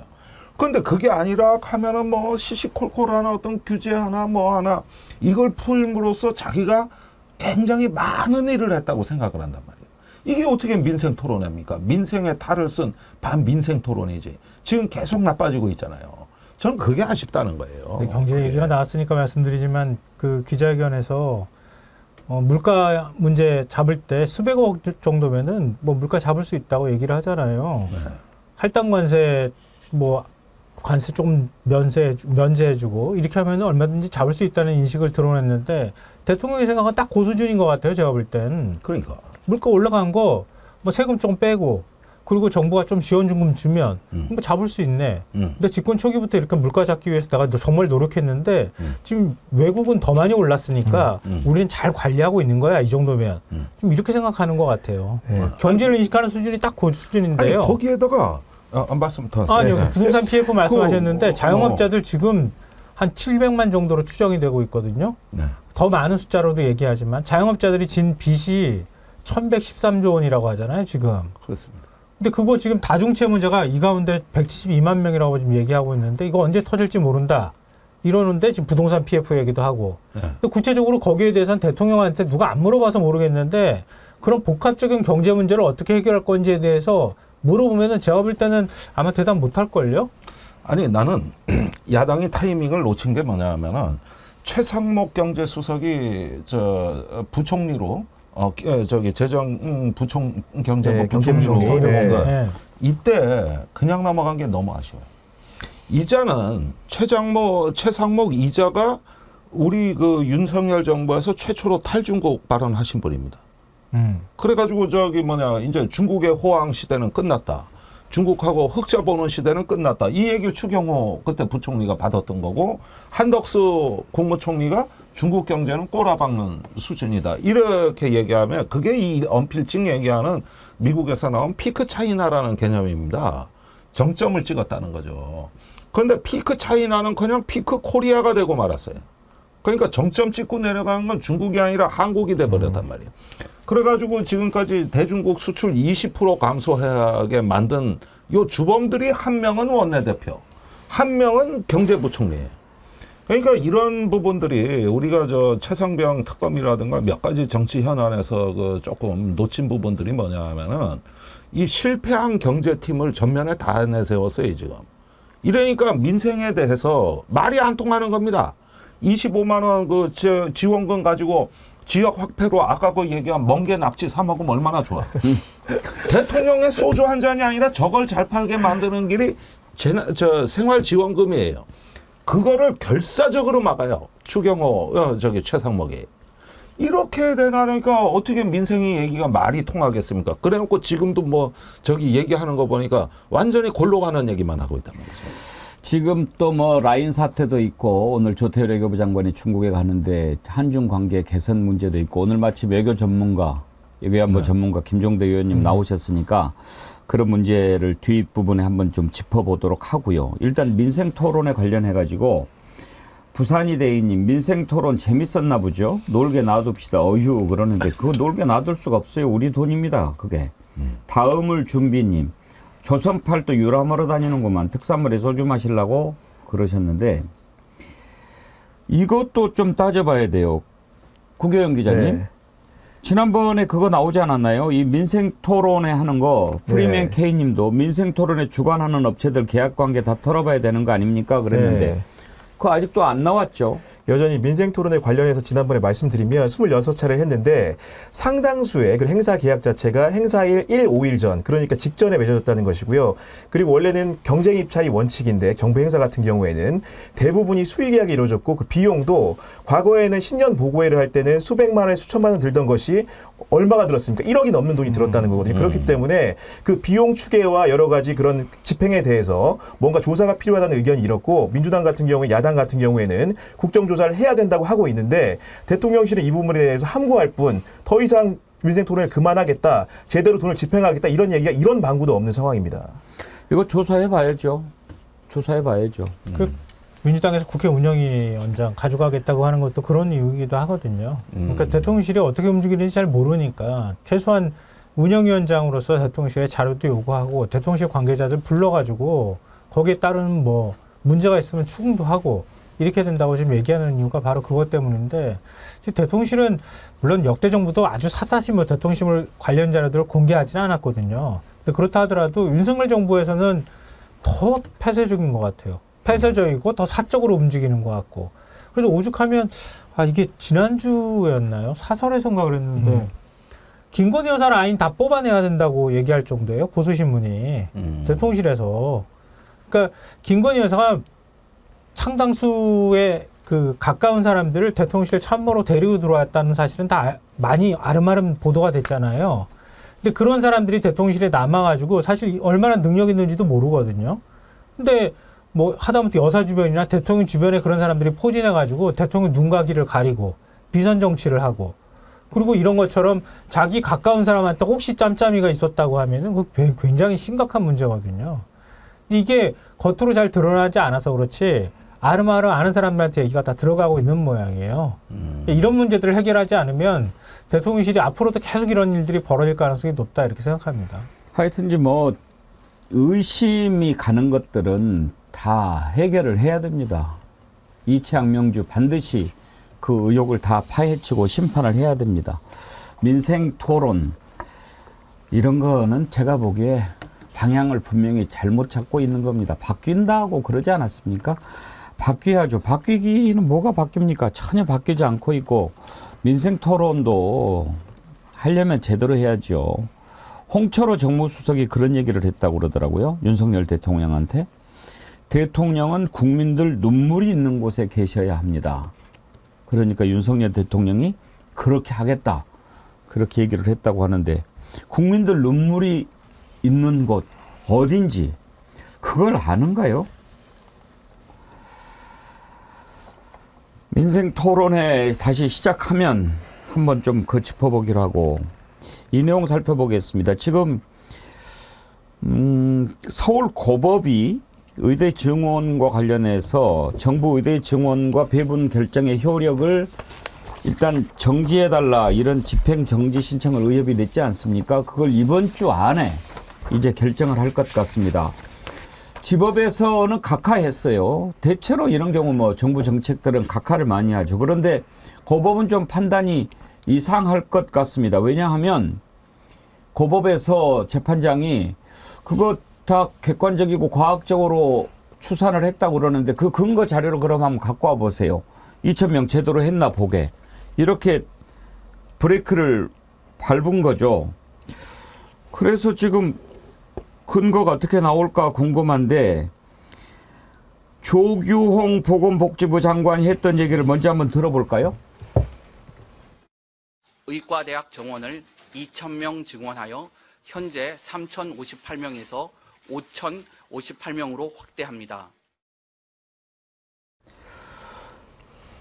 그런데 그게 아니라 하면은 뭐 시시콜콜한 어떤 규제 하나 뭐 하나 이걸 풀므로써 자기가 굉장히 많은 일을 했다고 생각을 한단 말이에요. 이게 어떻게 민생 토론회입니까? 민생의 탈을 쓴 반민생 토론이지. 지금 계속 나빠지고 있잖아요. 저는 그게 아쉽다는 거예요. 경제 얘기가 나왔으니까 말씀드리지만 그 기자회견에서 물가 문제 잡을 때 수백억 정도면은 뭐 물가 잡을 수 있다고 얘기를 하잖아요. 할당 관세 뭐 관세 조금 면제해주고 이렇게 하면 얼마든지 잡을 수 있다는 인식을 드러냈는데 대통령의 생각은 딱 그 수준인 것 같아요. 제가 볼 땐. 그러니까. 물가 올라간 거 뭐 세금 좀 빼고 그리고 정부가 좀 지원금 주면 뭐 잡을 수 있네. 근데 집권 초기부터 이렇게 물가 잡기 위해서 내가 정말 노력했는데 지금 외국은 더 많이 올랐으니까 우리는 잘 관리하고 있는 거야. 이 정도면. 좀 이렇게 생각하는 것 같아요. 경제를 인식하는 수준이 딱 그 수준인데요. 아니, 거기에다가 말씀 더 하세요. 아니요. 부동산 PF 말씀하셨는데 자영업자들 지금 한 700만 정도로 추정이 되고 있거든요. 더 많은 숫자로도 얘기하지만 자영업자들이 진 빚이 1113조 원이라고 하잖아요. 지금. 그렇습니다. 근데 그거 지금 다중채 문제가 이 가운데 172만 명이라고 지금 얘기하고 있는데 이거 언제 터질지 모른다. 이러는데 지금 부동산 PF 얘기도 하고. 근데 구체적으로 거기에 대해서는 대통령한테 누가 안 물어봐서 모르겠는데 그런 복합적인 경제 문제를 어떻게 해결할 건지에 대해서 물어보면은 제가 볼 때는 아마 대답 못 할걸요? 아니 나는 야당이 타이밍을 놓친 게 뭐냐면은 최상목 경제수석이 부총리로 재정 경제부 부총리로 이때 그냥 넘어간 게 너무 아쉬워요. 이자는 최상목 이자가 우리 그 윤석열 정부에서 최초로 탈중국 발언하신 분입니다. 그래가지고 이제 중국의 호황 시대는 끝났다. 중국하고 흑자 보는 시대는 끝났다. 이 얘기를 추경호 그때 부총리가 받았던 거고, 한덕수 국무총리가 중국 경제는 꼬라박는 수준이다. 이렇게 얘기하면 그게 이 언필증 얘기하는 미국에서 나온 피크 차이나라는 개념입니다. 정점을 찍었다는 거죠. 그런데 피크 차이나는 그냥 피크 코리아가 되고 말았어요. 그러니까 정점 찍고 내려가는 건 중국이 아니라 한국이 돼버렸단 말이에요. 그래가지고 지금까지 대중국 수출 20% 감소하게 만든 요 주범들이 한 명은 원내대표, 한 명은 경제부총리예요. 그러니까 이런 부분들이 우리가 최상병 특검이라든가 몇 가지 정치 현안에서 조금 놓친 부분들이 뭐냐 하면은 이 실패한 경제팀을 전면에 다 내세웠어요, 지금. 이러니까 민생에 대해서 말이 안 통하는 겁니다. 25만 원 지원금 가지고 지역 확대로 아까 얘기한 멍게 낙지 사 먹으면 얼마나 좋아. 대통령의 소주 한 잔이 아니라 저걸 잘 팔게 만드는 길이 생활지원금이에요. 그거를 결사적으로 막아요. 추경호 최상목이. 이렇게 되나니까 어떻게 민생이 얘기가 말이 통하겠습니까? 그래놓고 지금도 얘기하는 거 보니까 완전히 골로 가는 얘기만 하고 있단 말이죠. 지금 또 라인 사태도 있고, 오늘 조태열 외교부 장관이 중국에 가는데 한중 관계 개선 문제도 있고, 오늘 마침 외교 전문가, 외교안보 전문가 김종대 의원님 나오셨으니까 그런 문제를 뒷부분에 한번 좀 짚어보도록 하고요. 일단 민생 토론에 관련해 가지고 부산이 대인님, 민생 토론 재밌었나 보죠? 놀게 놔둡시다. 어휴 그러는데 그거 놀게 놔둘 수가 없어요. 우리 돈입니다. 그게. 다음을 준비님, 조선팔도 유람하러 다니는구만. 특산물에 소주 마시려고 그러셨는데, 이것도 좀 따져봐야 돼요. 구교영 기자님. 네. 지난번에 그거 나오지 않았나요? 이 민생 토론회 하는 거, 프리맨 네. K님도 민생 토론회 주관하는 업체들 계약 관계 다 털어봐야 되는 거 아닙니까? 그랬는데 네. 그거 아직도 안 나왔죠. 여전히 민생 토론에 관련해서 지난번에 말씀드리면 26차례를 했는데 상당수의 그 행사 계약 자체가 행사일 1, 5일 전, 그러니까 직전에 맺어졌다는 것이고요. 그리고 원래는 경쟁 입찰이 원칙인데 경부 행사 같은 경우에는 대부분이 수의 계약이 이루어졌고, 그 비용도 과거에는 신년 보고회를 할 때는 수백만 원, 수천만 원 들던 것이 얼마가 들었습니까? 1억이 넘는 돈이 들었다는 거거든요. 그렇기 때문에 그 비용 추계와 여러 가지 그런 집행에 대해서 뭔가 조사가 필요하다는 의견이 이렇고, 민주당 같은 경우에, 야당 같은 경우에는 국정조사를 해야 된다고 하고 있는데, 대통령실은 이 부분에 대해서 함구할 뿐 더 이상 민생 토론을 그만하겠다, 제대로 돈을 집행하겠다, 이런 얘기가, 이런 방구도 없는 상황입니다. 이거 조사해봐야죠. 조사해봐야죠. 민주당에서 국회 운영위원장 가져가겠다고 하는 것도 그런 이유이기도 하거든요. 그러니까 대통령실이 어떻게 움직이는지 잘 모르니까 최소한 운영위원장으로서 대통령실에 자료도 요구하고, 대통령실 관계자들 불러가지고 거기에 따른 문제가 있으면 추궁도 하고 이렇게 된다고 지금 얘기하는 이유가 바로 그것 때문인데, 지금 대통령실은 물론 역대 정부도 아주 샅샅이 대통령실 관련 자료들을 공개하지는 않았거든요. 근데 그렇다 하더라도 윤석열 정부에서는 더 폐쇄적인 것 같아요. 폐쇄적이고 더 사적으로 움직이는 것 같고. 그래서 오죽하면 이게 지난주였나요? 사설에선가 그랬는데 김건희 여사 라인 다 뽑아내야 된다고 얘기할 정도예요. 보수신문이. 대통령실에서. 그러니까 김건희 여사가 상당수의 그 가까운 사람들을 대통령실 참모로 데리고 들어왔다는 사실은 다 많이 아름아름 보도가 됐잖아요. 근데 그런 사람들이 대통령실에 남아가지고 사실 얼마나 능력 있는지도 모르거든요. 근데 하다못해 여사 주변이나 대통령 주변에 그런 사람들이 포진해가지고 대통령 눈가기를 가리고 비선 정치를 하고, 그리고 이런 것처럼 자기 가까운 사람한테 혹시 짬짬이가 있었다고 하면은 그거 굉장히 심각한 문제거든요. 이게 겉으로 잘 드러나지 않아서 그렇지 아름아름 아는 사람들한테 얘기가 다 들어가고 있는 모양이에요. 이런 문제들을 해결하지 않으면 대통령실이 앞으로도 계속 이런 일들이 벌어질 가능성이 높다, 이렇게 생각합니다. 하여튼 의심이 가는 것들은 다 해결을 해야 됩니다. 이채양 명주 반드시 그 의혹을 다 파헤치고 심판을 해야 됩니다. 민생 토론 이런 거는 제가 보기에 방향을 분명히 잘못 찾고 있는 겁니다. 바뀐다고 그러지 않았습니까? 바뀌어야죠. 바뀌기는 뭐가 바뀝니까? 전혀 바뀌지 않고 있고, 민생 토론도 하려면 제대로 해야죠. 홍철호 정무수석이 그런 얘기를 했다고 그러더라고요. 윤석열 대통령한테. 대통령은 국민들 눈물이 있는 곳에 계셔야 합니다. 그러니까 윤석열 대통령이 그렇게 하겠다. 그렇게 얘기를 했다고 하는데 국민들 눈물이 있는 곳 어딘지 그걸 아는가요? 민생 토론회 다시 시작하면 한번 좀 그 짚어보기로 하고 이 내용 살펴보겠습니다. 지금 서울 고법이 의대 증원과 관련해서 정부 의대 증원과 배분 결정의 효력을 일단 정지해달라 이런 집행 정지 신청을 의협이 냈지 않습니까? 그걸 이번 주 안에 이제 결정을 할 것 같습니다. 지법에서는 각하했어요. 대체로 이런 경우 뭐 정부 정책들은 각하를 많이 하죠. 그런데 고법은 좀 판단이 이상할 것 같습니다. 왜냐하면 고법에서 재판장이 그거 다 객관적이고 과학적으로 추산을 했다고 그러는데 그 근거 자료를 그럼 한번 갖고 와 보세요. 2,000명 제대로 했나 보게. 이렇게 브레이크를 밟은 거죠. 그래서 지금 근거가 어떻게 나올까 궁금한데 조규홍 보건복지부 장관이 했던 얘기를 먼저 한번 들어볼까요? 의과대학 정원을 2,000명 증원하여 현재 3,058명에서 5,058명으로 확대합니다.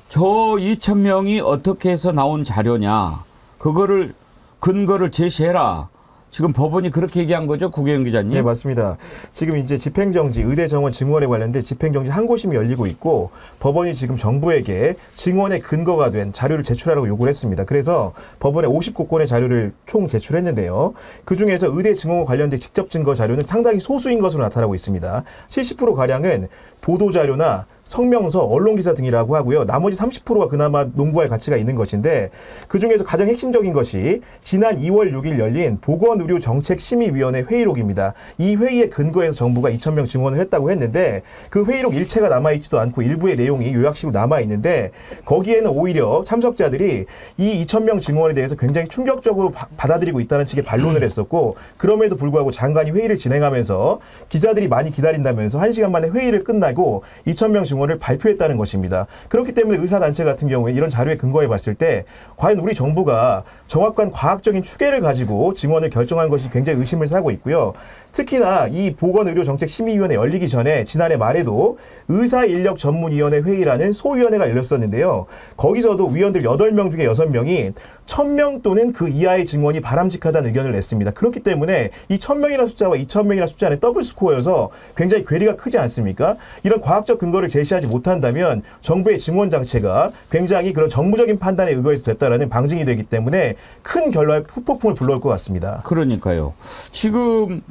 저 2,000명이 어떻게 해서 나온 자료냐. 그거를 근거를 제시해라. 지금 법원이 그렇게 얘기한 거죠, 구계영 기자님? 네, 맞습니다. 지금 이제 집행정지, 의대 정원 증원에 관련된 집행정지 항고심이 열리고 있고 법원이 지금 정부에게 증원의 근거가 된 자료를 제출하라고 요구를 했습니다. 그래서 법원에 59건의 자료를 총 제출했는데요. 그중에서 의대 증원과 관련된 직접 증거 자료는 상당히 소수인 것으로 나타나고 있습니다. 70%가량은 보도자료나 성명서, 언론기사 등이라고 하고요. 나머지 30%가 그나마 농구할 가치가 있는 것인데 그중에서 가장 핵심적인 것이 지난 2월 6일 열린 보건의료정책심의위원회 회의록입니다. 이 회의에 근거해서 정부가 2,000명 증원을 했다고 했는데 그 회의록 일체가 남아있지도 않고 일부의 내용이 요약식으로 남아있는데 거기에는 오히려 참석자들이 이 2,000명 증원에 대해서 굉장히 충격적으로 받아들이고 있다는 식의 반론을 했었고 그럼에도 불구하고 장관이 회의를 진행하면서 기자들이 많이 기다린다면서 1시간 만에 회의를 끝나고 2,000명 증원을 발표했다는 것입니다. 그렇기 때문에 의사단체 같은 경우에 이런 자료에 근거해 봤을 때 과연 우리 정부가 정확한 과학적인 추계를 가지고 증원을 결정한 것이 굉장히 의심을 사고 있고요. 특히나 이 보건의료정책심의위원회 열리기 전에 지난해 말에도 의사인력전문위원회 회의라는 소위원회가 열렸었는데요. 거기서도 위원들 8명 중에 6명이 1,000명 또는 그 이하의 증원이 바람직하다는 의견을 냈습니다. 그렇기 때문에 이 1,000명이라는 숫자와 2,000명이라는 숫자는 더블 스코어여서 굉장히 괴리가 크지 않습니까? 이런 과학적 근거를 제시하지 못한다면 정부의 증원 장치가 굉장히 그런 정부적인 판단에 의거해서 됐다라는 방증이 되기 때문에 큰 결과의 후폭풍을 불러올 것 같습니다. 그러니까요. 지금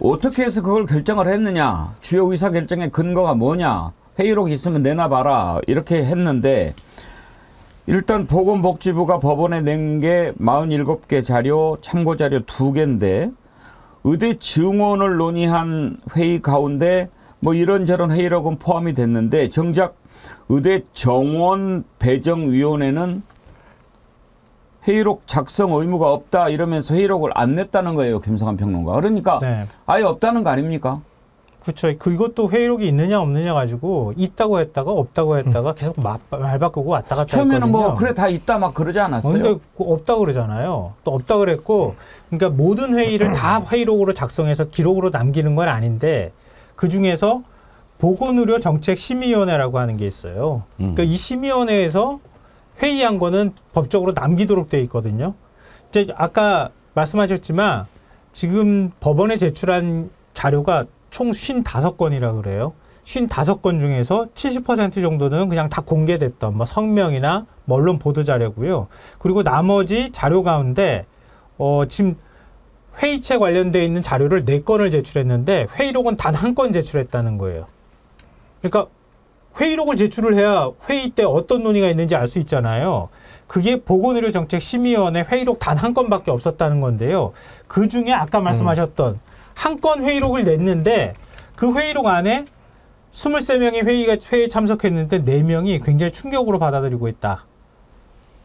어떻게 해서 그걸 결정을 했느냐. 주요 의사결정의 근거가 뭐냐. 회의록 있으면 내놔봐라. 이렇게 했는데 일단 보건복지부가 법원에 낸 게 47개 자료, 참고자료 2개인데 의대 증원을 논의한 회의 가운데 뭐 이런저런 회의록은 포함이 됐는데 정작 의대 정원 배정위원회는 회의록 작성 의무가 없다 이러면서 회의록을 안 냈다는 거예요. 김성환 평론가. 그러니까 네. 아예 없다는 거 아닙니까? 그렇죠. 그것도 회의록이 있느냐 없느냐 가지고 있다고 했다가 없다고 했다가 계속 말 바꾸고 왔다 갔다 처음에는 했거든요. 뭐 그래 다 있다 막 그러지 않았어요? 근데 없다고 그러잖아요. 또 없다고 그랬고 그러니까 모든 회의를 다 회의록으로 작성해서 기록으로 남기는 건 아닌데 그중에서 보건의료정책심의위원회라고 하는 게 있어요. 그러니까 이 심의위원회에서 회의한 거는 법적으로 남기도록 돼 있거든요. 이제 아까 말씀하셨지만 지금 법원에 제출한 자료가 총 55건이라 그래요. 55건 중에서 70% 정도는 그냥 다 공개됐던 뭐 성명이나 뭐 언론 보도 자료고요. 그리고 나머지 자료 가운데 지금 회의체 관련돼 있는 자료를 4건을 제출했는데 회의록은 단 1건 제출했다는 거예요. 그러니까 회의록을 제출을 해야 회의 때 어떤 논의가 있는지 알 수 있잖아요. 그게 보건의료정책심의위원회 회의록 단 1건밖에 없었다는 건데요. 그 중에 아까 말씀하셨던 1건 회의록을 냈는데 그 회의록 안에 23명이 회의에 참석했는데 4명이 굉장히 충격으로 받아들이고 있다.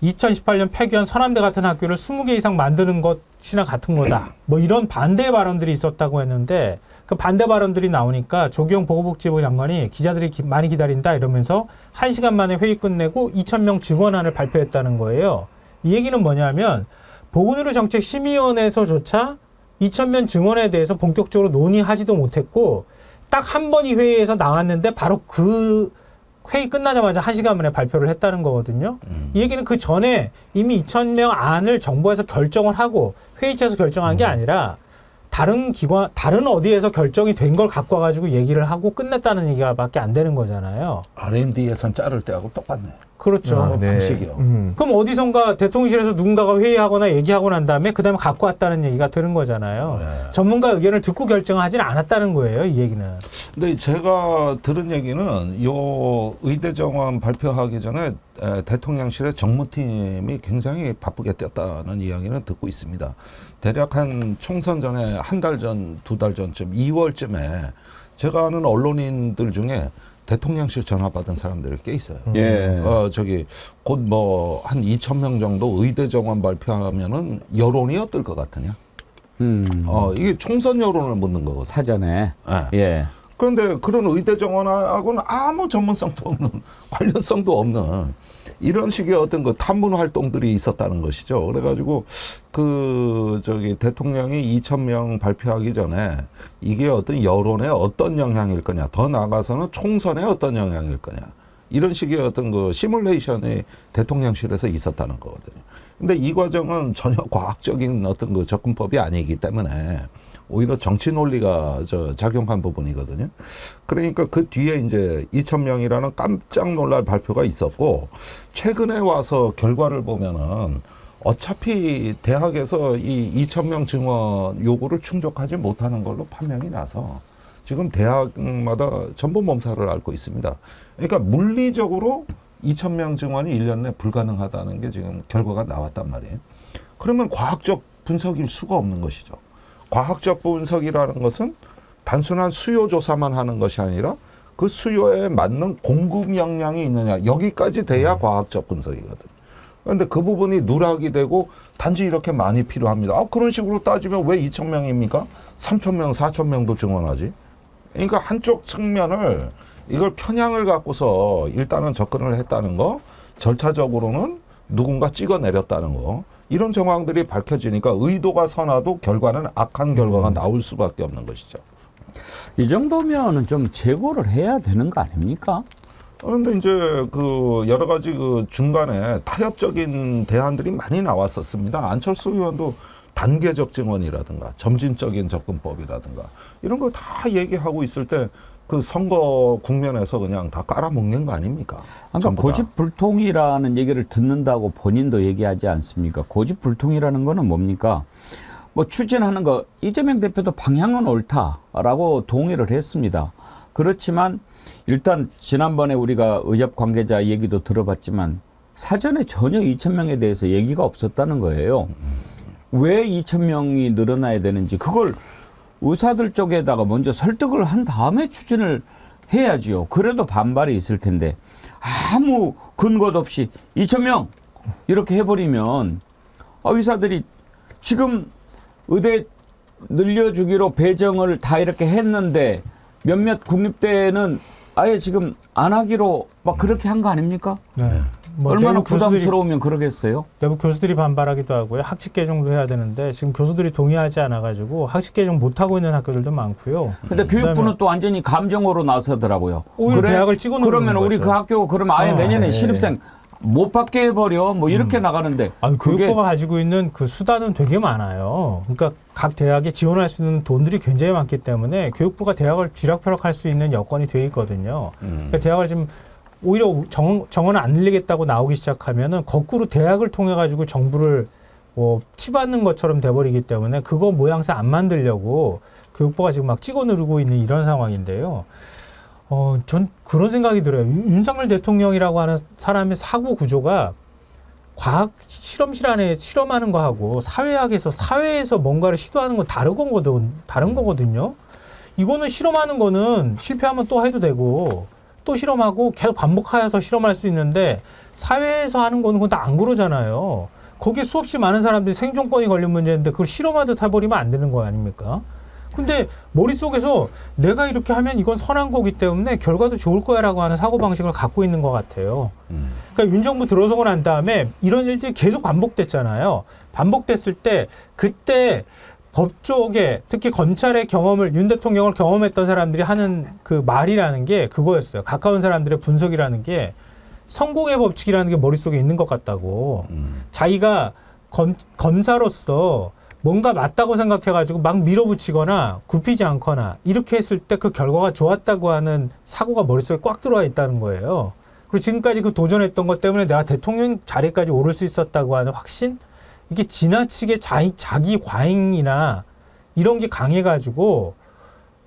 2018년 폐교한 서남대 같은 학교를 20개 이상 만드는 것이나 같은 거다. 뭐 이런 반대 발언들이 있었다고 했는데 그 반대 발언들이 나오니까 조기용 보건복지부 장관이 기자들이 많이 기다린다 이러면서 1시간 만에 회의 끝내고 2,000명 증원안을 발표했다는 거예요. 이 얘기는 뭐냐면 보건의료 정책 심의위원회에서조차 2,000명 증원에 대해서 본격적으로 논의하지도 못했고 딱 한 번이 회의에서 나왔는데 바로 그 회의 끝나자마자 1시간 만에 발표를 했다는 거거든요. 이 얘기는 그 전에 이미 2,000명 안을 정부에서 결정을 하고 회의체에서 결정한 게 아니라 다른 기관, 다른 어디에서 결정이 된 걸 갖고 와가지고 얘기를 하고 끝냈다는 얘기가밖에 안 되는 거잖아요. R&D 예산 자를 때하고 똑같네. 그렇죠. 네. 방식이요. 그럼 어디선가 대통령실에서 누군가가 회의하거나 얘기하고 난 다음에 그 다음에 갖고 왔다는 얘기가 되는 거잖아요. 네. 전문가 의견을 듣고 결정하지는 않았다는 거예요, 이 얘기는. 근데 제가 들은 얘기는 요 의대 정원 발표하기 전에 대통령실의 정무팀이 굉장히 바쁘게 뛰었다는 이야기는 듣고 있습니다. 대략 한 총선 전에 한 달 전, 두 달 전쯤 2월쯤에 제가 아는 언론인들 중에 대통령실 전화 받은 사람들이 꽤 있어요. 예. 저기 곧 뭐 한 2,000명 정도 의대 정원 발표하면은 여론이 어떨 것 같으냐? 이게 총선 여론을 묻는 거거든. 사전에. 예. 예. 그런데 그런 의대 정원하고는 아무 전문성도 없는, 관련성도 없는 이런 식의 어떤 그 탐문 활동들이 있었다는 것이죠. 그래가지고 대통령이 2,000명 발표하기 전에 이게 어떤 여론에 어떤 영향일 거냐, 더 나아가서는 총선에 어떤 영향일 거냐, 이런 식의 어떤 그 시뮬레이션이 대통령실에서 있었다는 거거든요. 근데 이 과정은 전혀 과학적인 어떤 그 접근법이 아니기 때문에 오히려 정치 논리가 작용한 부분이거든요. 그러니까 그 뒤에 이제 2,000명이라는 깜짝 놀랄 발표가 있었고, 최근에 와서 결과를 보면은 어차피 대학에서 이 2,000명 증원 요구를 충족하지 못하는 걸로 판명이 나서 지금 대학마다 전부 몸살을 앓고 있습니다. 그러니까 물리적으로 2,000명 증원이 1년 내 불가능하다는 게 지금 결과가 나왔단 말이에요. 그러면 과학적 분석일 수가 없는 것이죠. 과학적 분석이라는 것은 단순한 수요 조사만 하는 것이 아니라 그 수요에 맞는 공급 역량이 있느냐, 여기까지 돼야 과학적 분석이거든요. 그런데 그 부분이 누락이 되고 단지 이렇게 많이 필요합니다. 그런 식으로 따지면 왜 2,000명입니까? 3,000명, 4,000명도 증원하지? 그러니까 한쪽 측면을 이걸 편향을 갖고서 일단은 접근을 했다는 거, 절차적으로는 누군가 찍어내렸다는 거, 이런 정황들이 밝혀지니까 의도가 선하도 결과는 악한 결과가 나올 수밖에 없는 것이죠. 이 정도면은 좀 재고를 해야 되는 거 아닙니까? 그런데 이제 그 여러 가지 그 중간에 타협적인 대안들이 많이 나왔었습니다. 안철수 의원도 단계적 증원이라든가 점진적인 접근법이라든가 이런 거 다 얘기하고 있을 때 그 선거 국면에서 그냥 다 깔아먹는 거 아닙니까? 그러니까 고집불통이라는 얘기를 듣는다고 본인도 얘기하지 않습니까? 고집불통이라는 거는 뭡니까? 뭐 추진하는 거, 이재명 대표도 방향은 옳다라고 동의를 했습니다. 그렇지만 일단 지난번에 우리가 의협 관계자 얘기도 들어봤지만 사전에 전혀 2,000명에 대해서 얘기가 없었다는 거예요. 왜 2,000명이 늘어나야 되는지 그걸 의사들 쪽에다가 먼저 설득을 한 다음에 추진을 해야지요. 그래도 반발이 있을 텐데 아무 근거도 없이 2,000명 이렇게 해버리면 의사들이 지금 의대 늘려주기로 배정을 다 이렇게 했는데 몇몇 국립대는 아예 지금 안 하기로 막 그렇게 한 거 아닙니까? 네. 뭐 얼마나 부담스러우면 그러겠어요? 내부 교수들이 반발하기도 하고요. 학칙 개정도 해야 되는데 지금 교수들이 동의하지 않아가지고 학칙 개정 못하고 있는 학교들도 많고요. 근데 교육부는 또 완전히 감정으로 나서더라고요. 오히려 대학을 찍어 누르는 그러면 우리 거죠. 그 학교 그러면 아예 내년에 네. 신입생 못 받게 해버려 뭐 이렇게 나가는데 아니, 그게 교육부가 가지고 있는 그 수단은 되게 많아요. 그러니까 각 대학에 지원할 수 있는 돈들이 굉장히 많기 때문에 교육부가 대학을 쥐락펴락할 수 있는 여건이 돼 있거든요. 그러니까 대학을 지금 오히려 정원을 안 늘리겠다고 나오기 시작하면은 거꾸로 대학을 통해 가지고 정부를 뭐 치받는 것처럼 돼버리기 때문에 그거 모양새 안 만들려고 교육부가 지금 막 찍어 누르고 있는 이런 상황인데요. 전 그런 생각이 들어요. 윤석열 대통령이라고 하는 사람의 사고 구조가 과학 실험실 안에 실험하는 거하고 사회에서 뭔가를 시도하는 건 다른 거거든요. 이거는 실험하는 거는 실패하면 또 해도 되고 또 실험하고 계속 반복하여서 실험할 수 있는데 사회에서 하는 거는 그건 다 안 그러잖아요. 거기에 수없이 많은 사람들이 생존권이 걸린 문제인데 그걸 실험하듯 해버리면 안 되는 거 아닙니까? 근데 머릿속에서 내가 이렇게 하면 이건 선한 거기 때문에 결과도 좋을 거야라고 하는 사고방식을 갖고 있는 것 같아요. 그러니까 윤 정부 들어서고 난 다음에 이런 일들이 계속 반복됐잖아요. 반복됐을 때 그때 법조계 특히 검찰의 경험을 윤 대통령을 경험했던 사람들이 하는 그 말이라는 게 그거였어요. 가까운 사람들의 분석이라는 게 성공의 법칙이라는 게 머릿속에 있는 것 같다고. 자기가 검사로서 뭔가 맞다고 생각해가지고 막 밀어붙이거나 굽히지 않거나 이렇게 했을 때 그 결과가 좋았다고 하는 사고가 머릿속에 꽉 들어와 있다는 거예요. 그리고 지금까지 그 도전했던 것 때문에 내가 대통령 자리까지 오를 수 있었다고 하는 확신? 이게 지나치게 자기 과잉이나 이런 게 강해가지고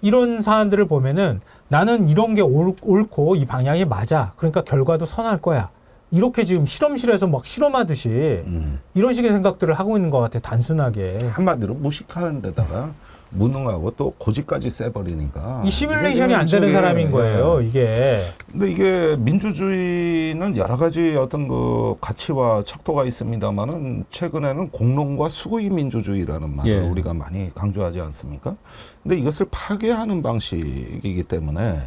이런 사안들을 보면은 나는 이런 게 옳고 이 방향이 맞아. 그러니까 결과도 선할 거야. 이렇게 지금 실험실에서 막 실험하듯이 이런 식의 생각들을 하고 있는 것 같아요. 단순하게. 한마디로 무식한 데다가 무능하고 또 고집까지 세버리니까 이 시뮬레이션이 안 되는 사람인 거예요. 이게. 근데 이게 민주주의는 여러 가지 어떤 그 가치와 척도가 있습니다만은 최근에는 공론과 수구의 민주주의라는 말을 예. 우리가 많이 강조하지 않습니까? 근데 이것을 파괴하는 방식이기 때문에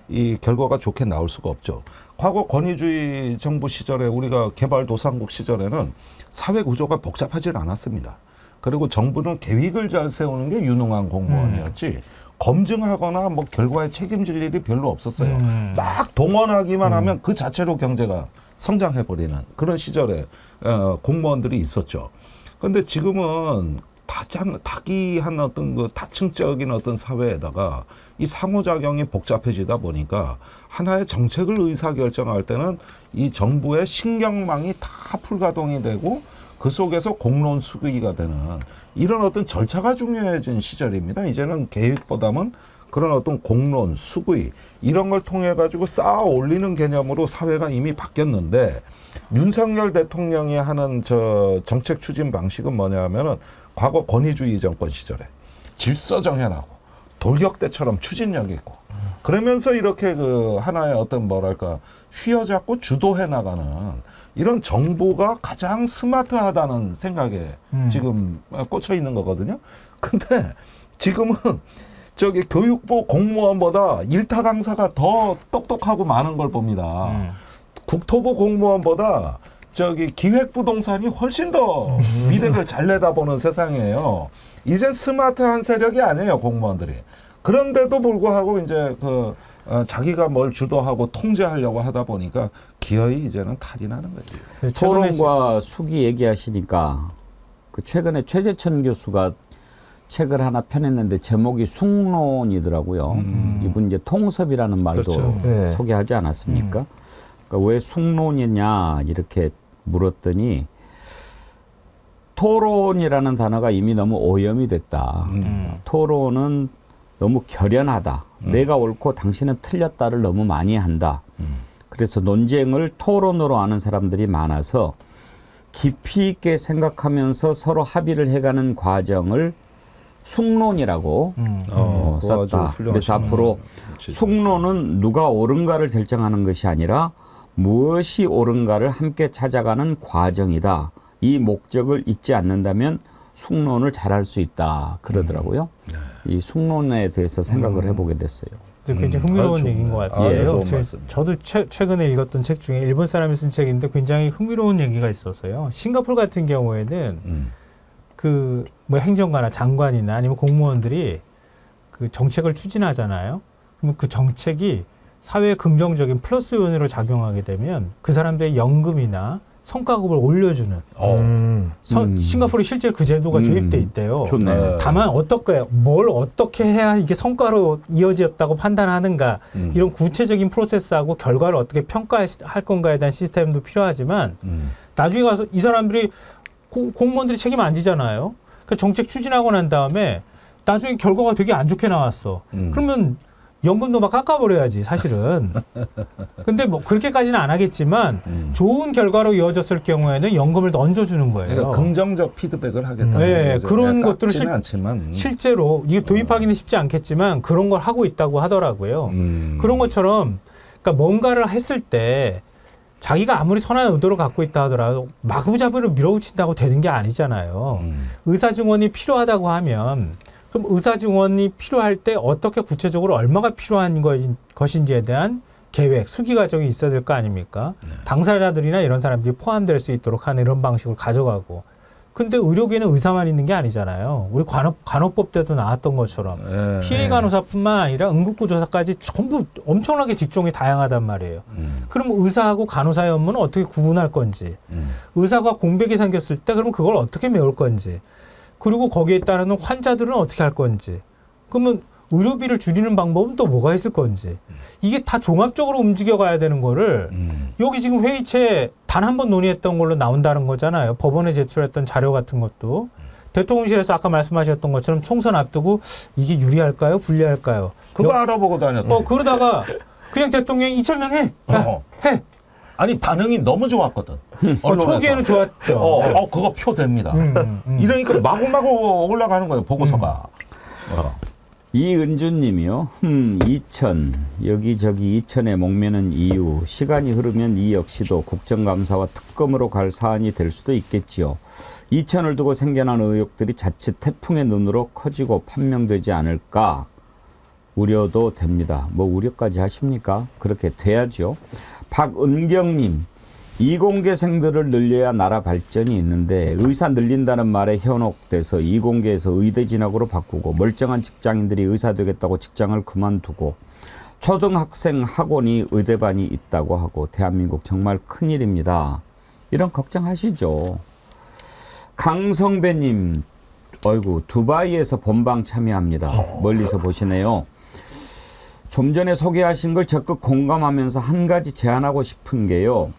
이 결과가 좋게 나올 수가 없죠. 과거 권위주의 정부 시절에 우리가 개발도상국 시절에는 사회 구조가 복잡하지 않았습니다. 그리고 정부는 계획을 잘 세우는 게 유능한 공무원이었지 검증하거나 뭐 결과에 책임질 일이 별로 없었어요. 막 동원하기만 하면 그 자체로 경제가 성장해버리는 그런 시절에 공무원들이 있었죠. 그런데 지금은 다기한 어떤 그 다층적인 어떤 사회에다가 이 상호작용이 복잡해지다 보니까 하나의 정책을 의사결정할 때는 이 정부의 신경망이 다 풀가동이 되고 그 속에서 공론 수기가 되는 이런 어떤 절차가 중요해진 시절입니다. 이제는 계획보다는 그런 어떤 공론, 수기 이런 걸 통해 가지고 쌓아 올리는 개념으로 사회가 이미 바뀌었는데 윤석열 대통령이 하는 저 정책 추진 방식은 뭐냐면은 과거 권위주의 정권 시절에 질서 정연하고 돌격대처럼 추진력 있고 그러면서 이렇게 그 하나의 어떤 뭐랄까 휘어잡고 주도해 나가는 이런 정부가 가장 스마트하다는 생각에 지금 꽂혀 있는 거거든요. 근데 지금은 저기 교육부 공무원보다 일타 강사가 더 똑똑하고 많은 걸 봅니다. 국토부 공무원보다 저기 기획부동산이 훨씬 더 미래를 잘 내다보는 세상이에요. 이젠 스마트한 세력이 아니에요, 공무원들이. 그런데도 불구하고 이제 그 자기가 뭘 주도하고 통제하려고 하다 보니까 기어이 이제는 탈이 나는 거지. 토론과 수기 얘기하시니까 그 최근에 최재천 교수가 책을 하나 펴냈는데 제목이 숙론이더라고요. 이분 이제 통섭이라는 말도 그렇죠. 네. 소개하지 않았습니까? 그러니까 왜 숙론이냐 이렇게 물었더니 토론이라는 단어가 이미 너무 오염이 됐다. 토론은 너무 결연하다. 내가 옳고 당신은 틀렸다를 너무 많이 한다. 그래서 논쟁을 토론으로 하는 사람들이 많아서 깊이 있게 생각하면서 서로 합의를 해가는 과정을 숙론이라고 썼다. 그래서 앞으로 숙론은 누가 옳은가를 결정하는 것이 아니라 무엇이 옳은가를 함께 찾아가는 과정이다. 이 목적을 잊지 않는다면 숙론을 잘할 수 있다. 그러더라고요. 이 숙론에 대해서 생각을 해보게 됐어요. 굉장히 흥미로운 얘기인 것 같아요. 저도 최근에 읽었던 책 중에 일본 사람이 쓴 책인데 굉장히 흥미로운 얘기가 있었어요. 싱가포르 같은 경우에는 그 뭐 행정가나 장관이나 아니면 공무원들이 그 정책을 추진하잖아요. 그러면 그 정책이 사회에 긍정적인 플러스 요인으로 작용하게 되면 그 사람들의 연금이나 성과급을 올려주는 싱가포르에 실제로 그 제도가 도입돼 있대요. 좋네. 다만 뭘 어떻게 해야 이게 성과로 이어졌다고 판단하는가 이런 구체적인 프로세스하고 결과를 어떻게 평가할 건가에 대한 시스템도 필요하지만 나중에 가서 이 사람들이 공무원들이 책임 안 지잖아요. 그러니까 정책 추진하고 난 다음에 나중에 결과가 되게 안 좋게 나왔어. 그러면 연금도 막 깎아버려야지 사실은. 근데 뭐 그렇게까지는 안 하겠지만 좋은 결과로 이어졌을 경우에는 연금을 얹어주는 거예요. 그러니까 긍정적 피드백을 하겠다는 네, 거죠. 그런 것들을 실제로 이게 도입하기는 쉽지 않겠지만 그런 걸 하고 있다고 하더라고요. 그런 것처럼 그러니까 뭔가를 했을 때 자기가 아무리 선한 의도를 갖고 있다 하더라도 마구잡이로 밀어붙인다고 되는 게 아니잖아요. 의사 증언이 필요하다고 하면 그럼 의사 증원이 필요할 때 어떻게 구체적으로 얼마가 필요한 것인지에 대한 계획, 수기 과정이 있어야 될 거 아닙니까? 당사자들이나 이런 사람들이 포함될 수 있도록 하는 이런 방식을 가져가고. 근데 의료계는 의사만 있는 게 아니잖아요. 우리 간호법 때도 나왔던 것처럼 피해 간호사뿐만 아니라 응급구조사까지 전부 엄청나게 직종이 다양하단 말이에요. 그럼 의사하고 간호사의 업무는 어떻게 구분할 건지, 의사가 공백이 생겼을 때 그럼 그걸 어떻게 메울 건지, 그리고 거기에 따르는 환자들은 어떻게 할 건지, 그러면 의료비를 줄이는 방법은 또 뭐가 있을 건지, 이게 다 종합적으로 움직여가야 되는 거를 여기 지금 회의체에 단 한 번 논의했던 걸로 나온다는 거잖아요. 법원에 제출했던 자료 같은 것도 대통령실에서 아까 말씀하셨던 것처럼 총선 앞두고 이게 유리할까요? 불리할까요? 그거 알아보고 다녔다. 그러다가 그냥 대통령이 2,000명 해. 해. 아니 반응이 너무 좋았거든. 초기에는 좋았죠. 그거 표 됩니다. 이러니까 마구마구 올라가는 거예요. 보고서가. 이은주님이요. 2000 여기저기 2000에 목매는 이유, 시간이 흐르면 이 역시도 국정감사와 특검으로 갈 사안이 될 수도 있겠지요. 2000을 두고 생겨난 의혹들이 자칫 태풍의 눈으로 커지고 판명되지 않을까 우려도 됩니다. 뭐 우려까지 하십니까? 그렇게 돼야죠. 박은경님, 이공계생들을 늘려야 나라 발전이 있는데 의사 늘린다는 말에 현혹돼서 이공계에서 의대 진학으로 바꾸고 멀쩡한 직장인들이 의사 되겠다고 직장을 그만두고 초등학생 학원이 의대반이 있다고 하고 대한민국 정말 큰일입니다. 이런 걱정하시죠. 강성배님, 어이구 두바이에서 본방 참여합니다. 멀리서 보시네요. 좀 전에 소개하신 걸 적극 공감하면서 한 가지 제안하고 싶은 게요.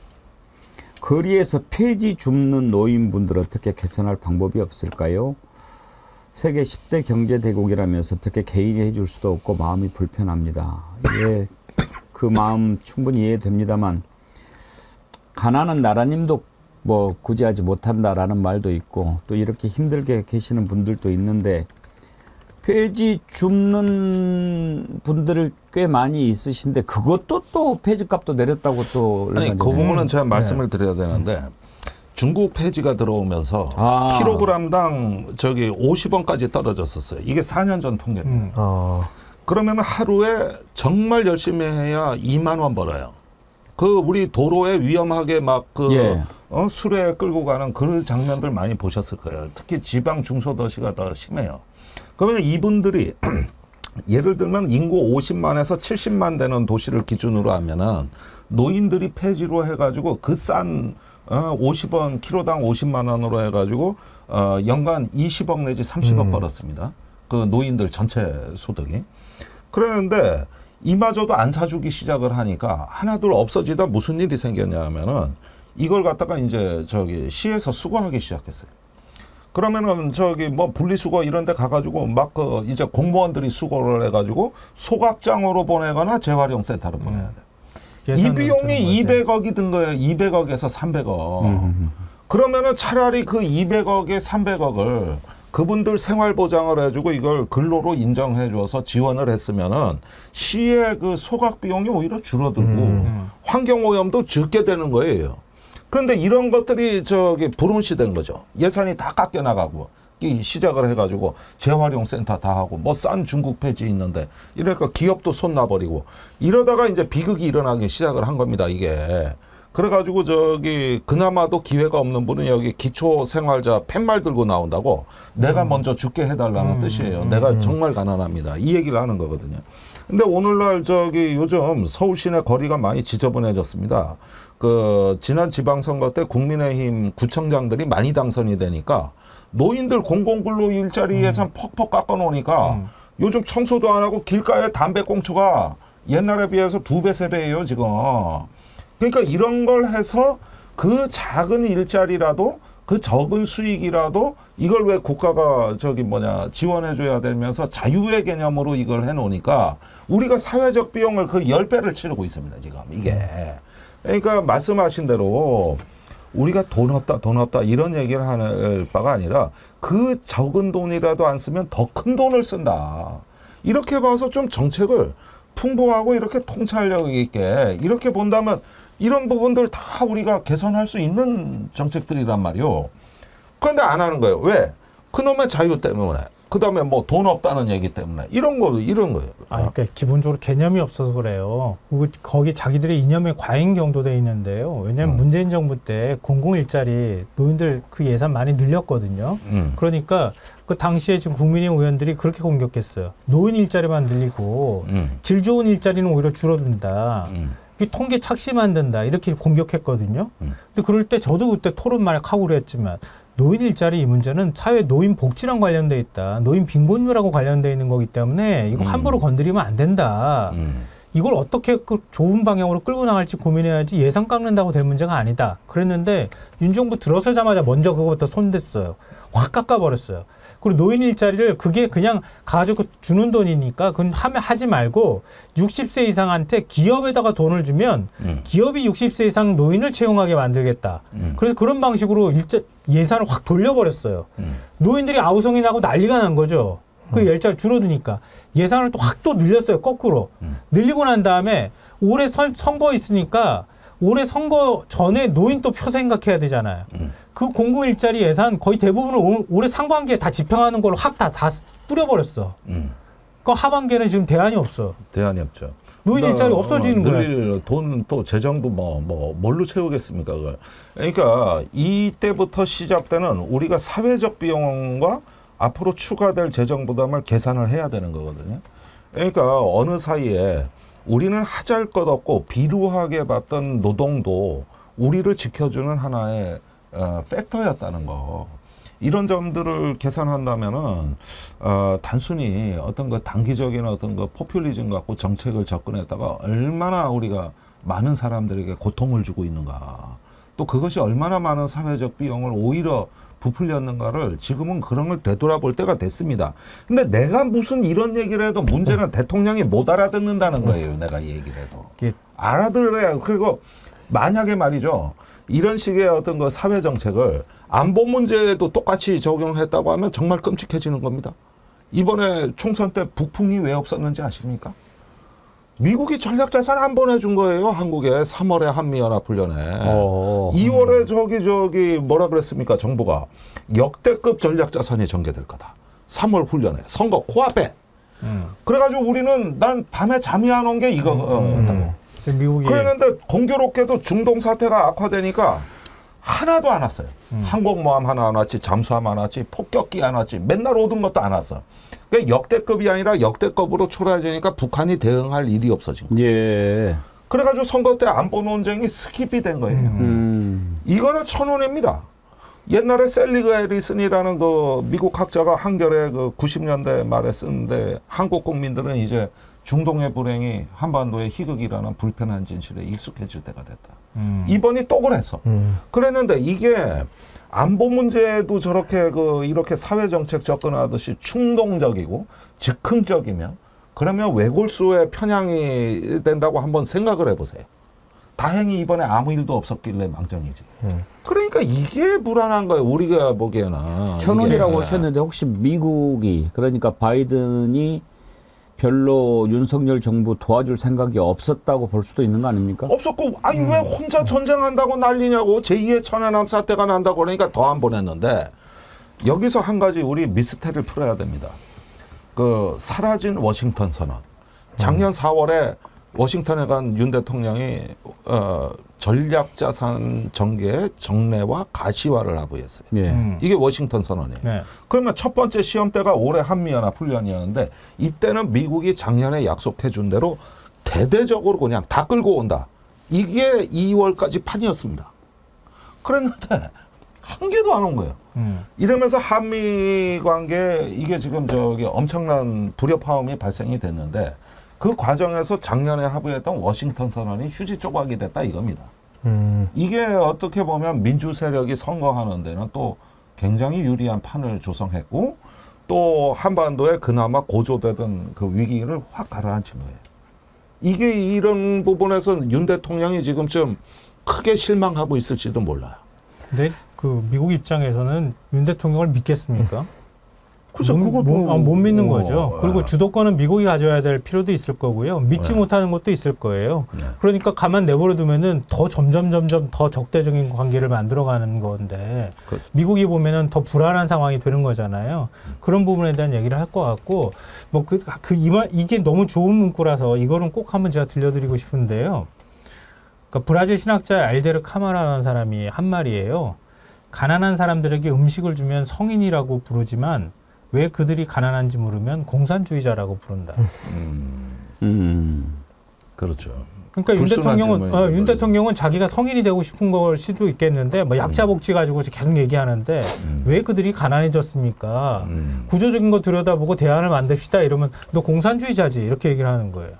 거리에서 폐지 줍는 노인분들 어떻게 개선할 방법이 없을까요? 세계 10대 경제대국이라면서 어떻게 개인이 해줄 수도 없고 마음이 불편합니다. 예, 그 마음 충분히 이해됩니다만 가난한 나라님도 뭐 구제하지 못한다라는 말도 있고 또 이렇게 힘들게 계시는 분들도 있는데 폐지 줍는 분들을 꽤 많이 있으신데 그것도 또 폐지값도 내렸다고 또 아니 그 부분은 제가 말씀을 드려야 되는데 중국 폐지가 들어오면서 킬로그램당 50원까지 떨어졌었어요. 이게 4년 전 통계입니다. 그러면 하루에 정말 열심히 해야 2만 원 벌어요. 그 우리 도로에 위험하게 막 수레 끌고 가는 그런 장면들 많이 보셨을 거예요. 특히 지방 중소도시가 더 심해요. 그러면 이분들이 예를 들면 인구 50만에서 70만 되는 도시를 기준으로 하면은 노인들이 폐지로 해가지고 그 싼 50원 키로당 50만 원으로 해가지고 연간 20억 내지 30억 벌었습니다. 그 노인들 전체 소득이. 그랬는데 이마저도 안 사주기 시작을 하니까 하나둘 없어지다 무슨 일이 생겼냐 하면은 이걸 갖다가 이제 시에서 수거하기 시작했어요. 그러면은 뭐 분리수거 이런 데 가가지고 막 이제 공무원들이 수거를 해가지고 소각장으로 보내거나 재활용 센터로 보내야 돼. 이 비용이 200억이 든 거예요. 200억에서 300억. 그러면은 차라리 그 200억에 300억을 그분들 생활보장을 해주고 이걸 근로로 인정해줘서 지원을 했으면은 시의 그 소각 비용이 오히려 줄어들고 환경오염도 적게 되는 거예요. 그런데 이런 것들이 불운시된 거죠. 예산이 다 깎여 나가고 시작을 해가지고 재활용 센터 다 하고 뭐 싼 중국 폐지 있는데 이러니까 기업도 손 놔버리고 이러다가 이제 비극이 일어나기 시작을 한 겁니다. 이게. 그래가지고 그나마도 기회가 없는 분은 여기 기초생활자 팻말 들고 나온다고 내가 먼저 죽게 해달라는 뜻이에요. 내가 정말 가난합니다. 이 얘기를 하는 거거든요. 근데 오늘날 요즘 서울 시내 거리가 많이 지저분해졌습니다. 지난 지방선거 때 국민의힘 구청장들이 많이 당선이 되니까 노인들 공공근로 일자리 예산 퍽퍽 깎아놓으니까 요즘 청소도 안 하고 길가에 담배꽁초가 옛날에 비해서 2배, 3배예요, 지금. 그러니까 이런 걸 해서 그 작은 일자리라도 그 적은 수익이라도 이걸 왜 국가가 지원해줘야 되면서 자유의 개념으로 이걸 해놓으니까 우리가 사회적 비용을 그 10배를 치르고 있습니다, 지금 이게. 그러니까 말씀하신 대로 우리가 돈 없다 이런 얘기를 하는 바가 아니라 그 적은 돈이라도 안 쓰면 더 큰 돈을 쓴다. 이렇게 봐서 좀 정책을 풍부하고 이렇게 통찰력 있게 이렇게 본다면 이런 부분들 다 우리가 개선할 수 있는 정책들이란 말이요. 그런데 안 하는 거예요. 왜? 그놈의 자유 때문에. 그다음에 뭐 돈 없다는 얘기 때문에 이런 거예요. 그러니까 기본적으로 개념이 없어서 그래요. 그리고 거기 자기들의 이념에 과잉 경도돼 있는데요. 왜냐하면 문재인 정부 때 공공일자리 노인들 그 예산 많이 늘렸거든요. 그러니까 그 당시에 지금 국민의힘 의원들이 그렇게 공격했어요. 노인 일자리만 늘리고 질 좋은 일자리는 오히려 줄어든다. 이 통계 착시 만든다. 이렇게 공격했거든요. 근데 그럴 때 저도 그때 토론 막 하고 그랬지만 노인 일자리 이 문제는 사회 노인 복지랑 관련돼 있다. 노인 빈곤율하고 관련돼 있는 거기 때문에 이거 함부로 건드리면 안 된다. 이걸 어떻게 좋은 방향으로 끌고 나갈지 고민해야지 예산 깎는다고 될 문제가 아니다. 그랬는데 윤정부 들어서자마자 먼저 그거부터 손댔어요. 확 깎아버렸어요. 그리고 노인 일자리를 그게 그냥 가지고 주는 돈이니까 그건 하지 말고 60세 이상한테 기업에다가 돈을 주면 기업이 60세 이상 노인을 채용하게 만들겠다. 그래서 그런 방식으로 예산을 확 돌려버렸어요. 노인들이 아우성이 나고 난리가 난 거죠. 그 일자리 줄어드니까. 예산을 또 확 또 늘렸어요. 거꾸로. 늘리고 난 다음에 올해 선거 있으니까 올해 선거 전에 노인 또 표 생각해야 되잖아요. 그 공공일자리 예산 거의 대부분을 올해 상반기에 다 집행하는 걸로 확 다 뿌려버렸어. 그 하반기에는 지금 대안이 없어. 대안이 없죠. 노인 일자리 없어지는 거예요. 늘릴 돈 또 재정도 뭘로 채우겠습니까? 그걸. 그러니까 이때부터 시작되는 우리가 사회적 비용과 앞으로 추가될 재정 부담을 계산을 해야 되는 거거든요. 그러니까 어느 사이에 우리는 하잘 것 없고 비루하게 봤던 노동도 우리를 지켜주는 하나의 팩터였다는 거. 이런 점들을 계산한다면은 단순히 어떤 그 단기적인 어떤 그 포퓰리즘 갖고 정책을 접근했다가 얼마나 우리가 많은 사람들에게 고통을 주고 있는가. 또 그것이 얼마나 많은 사회적 비용을 오히려 부풀렸는가를 지금은 그런 걸 되돌아볼 때가 됐습니다. 근데 내가 무슨 이런 얘기를 해도 문제는 대통령이 못 알아듣는다는 거예요. 내가 이 얘기를 해도. 알아들어야. 그리고 만약에 말이죠. 이런 식의 어떤 그 사회 정책을 안보 문제에도 똑같이 적용했다고 하면 정말 끔찍해지는 겁니다. 이번에 총선 때 북풍이 왜 없었는지 아십니까? 미국이 전략자산 안 보내준 거예요. 한국에 3월에 한미연합훈련에. 2월에 저기 뭐라 그랬습니까? 정부가 역대급 전략자산이 전개될 거다. 3월 훈련에 선거 코앞에. 그래가지고 우리는 난 밤에 잠이 안 온 게 이거였다고. 미국이 그랬는데 공교롭게도 중동 사태가 악화되니까 하나도 안 왔어요. 항공모함 하나 안 왔지, 잠수함 안 왔지, 폭격기 안 왔지, 맨날 오던 것도 안 왔어. 그러니까 역대급이 아니라 역대급으로 초라해지니까 북한이 대응할 일이 없어진 거예요. 예. 그래가지고 선거 때 안보 논쟁이 스킵이 된 거예요. 이거는 천원입니다. 옛날에 셀리그 해리슨이라는 그 미국 학자가 한겨레 그 90년대 말에 쓰는데 한국 국민들은 이제 중동의 불행이 한반도의 희극이라는 불편한 진실에 익숙해질 때가 됐다. 이번이 또 그래서. 그랬는데 이게 안보 문제도 저렇게 이렇게 사회정책 접근하듯이 충동적이고 즉흥적이면 그러면 외골수의 편향이 된다고 한번 생각을 해보세요. 다행히 이번에 아무 일도 없었길래 망정이지. 그러니까 이게 불안한 거예요. 우리가 보기에는. 천원이라고 하셨는데 혹시 미국이 그러니까 바이든이 별로 윤석열 정부 도와줄 생각이 없었다고 볼 수도 있는 거 아닙니까? 없었고 아니 왜 혼자 전쟁한다고 난리냐고. 제2의 천안함 사태가 난다고 그러니까 더 안 보냈는데 여기서 한 가지 우리 미스테리를 풀어야 됩니다. 그 사라진 워싱턴 선언. 작년 4월에 워싱턴에 간 윤 대통령이 전략자산 전개 정례와 가시화를 합의했어요. 예. 이게 워싱턴 선언이에요. 네. 그러면 첫 번째 시험대가 올해 한미연합훈련이었는데 이때는 미국이 작년에 약속해 준 대로 대대적으로 그냥 다 끌고 온다. 이게 2월까지 판이었습니다. 그랬는데 한 개도 안 온 거예요. 이러면서 한미 관계 이게 지금 엄청난 불협화음이 발생이 됐는데 그 과정에서 작년에 합의했던 워싱턴 선언이 휴지 조각이 됐다 이겁니다. 이게 어떻게 보면 민주 세력이 선거하는 데는 또 굉장히 유리한 판을 조성했고 또 한반도에 그나마 고조되던 그 위기를 확 가라앉힌 거예요. 이게 이런 부분에서 윤 대통령이 지금 좀 크게 실망하고 있을지도 몰라요. 근데 그 미국 입장에서는 윤 대통령을 믿겠습니까? 그죠, 그것도 못 믿는 뭐, 거죠. 그리고 주도권은 미국이 가져야 될 필요도 있을 거고요. 믿지 못하는 것도 있을 거예요. 그러니까 가만 내버려 두면은 더 점점 더 적대적인 관계를 만들어가는 건데 그렇습니다. 미국이 보면은 더 불안한 상황이 되는 거잖아요. 그런 부분에 대한 얘기를 할 것 같고 뭐 이게 너무 좋은 문구라서 이거는 꼭 한번 제가 들려드리고 싶은데요. 그러니까 브라질 신학자 알데르 카마라라는 사람이 한 말이에요. 가난한 사람들에게 음식을 주면 성인이라고 부르지만 왜 그들이 가난한지 물으면 공산주의자라고 부른다. 그렇죠. 그러니까 윤 대통령은 자기가 성인이 되고 싶은 걸 수도 있겠는데 뭐 약자 복지 가지고 계속 얘기하는데 왜 그들이 가난해졌습니까? 구조적인 거 들여다보고 대안을 만듭시다 이러면 너 공산주의자지 이렇게 얘기를 하는 거예요.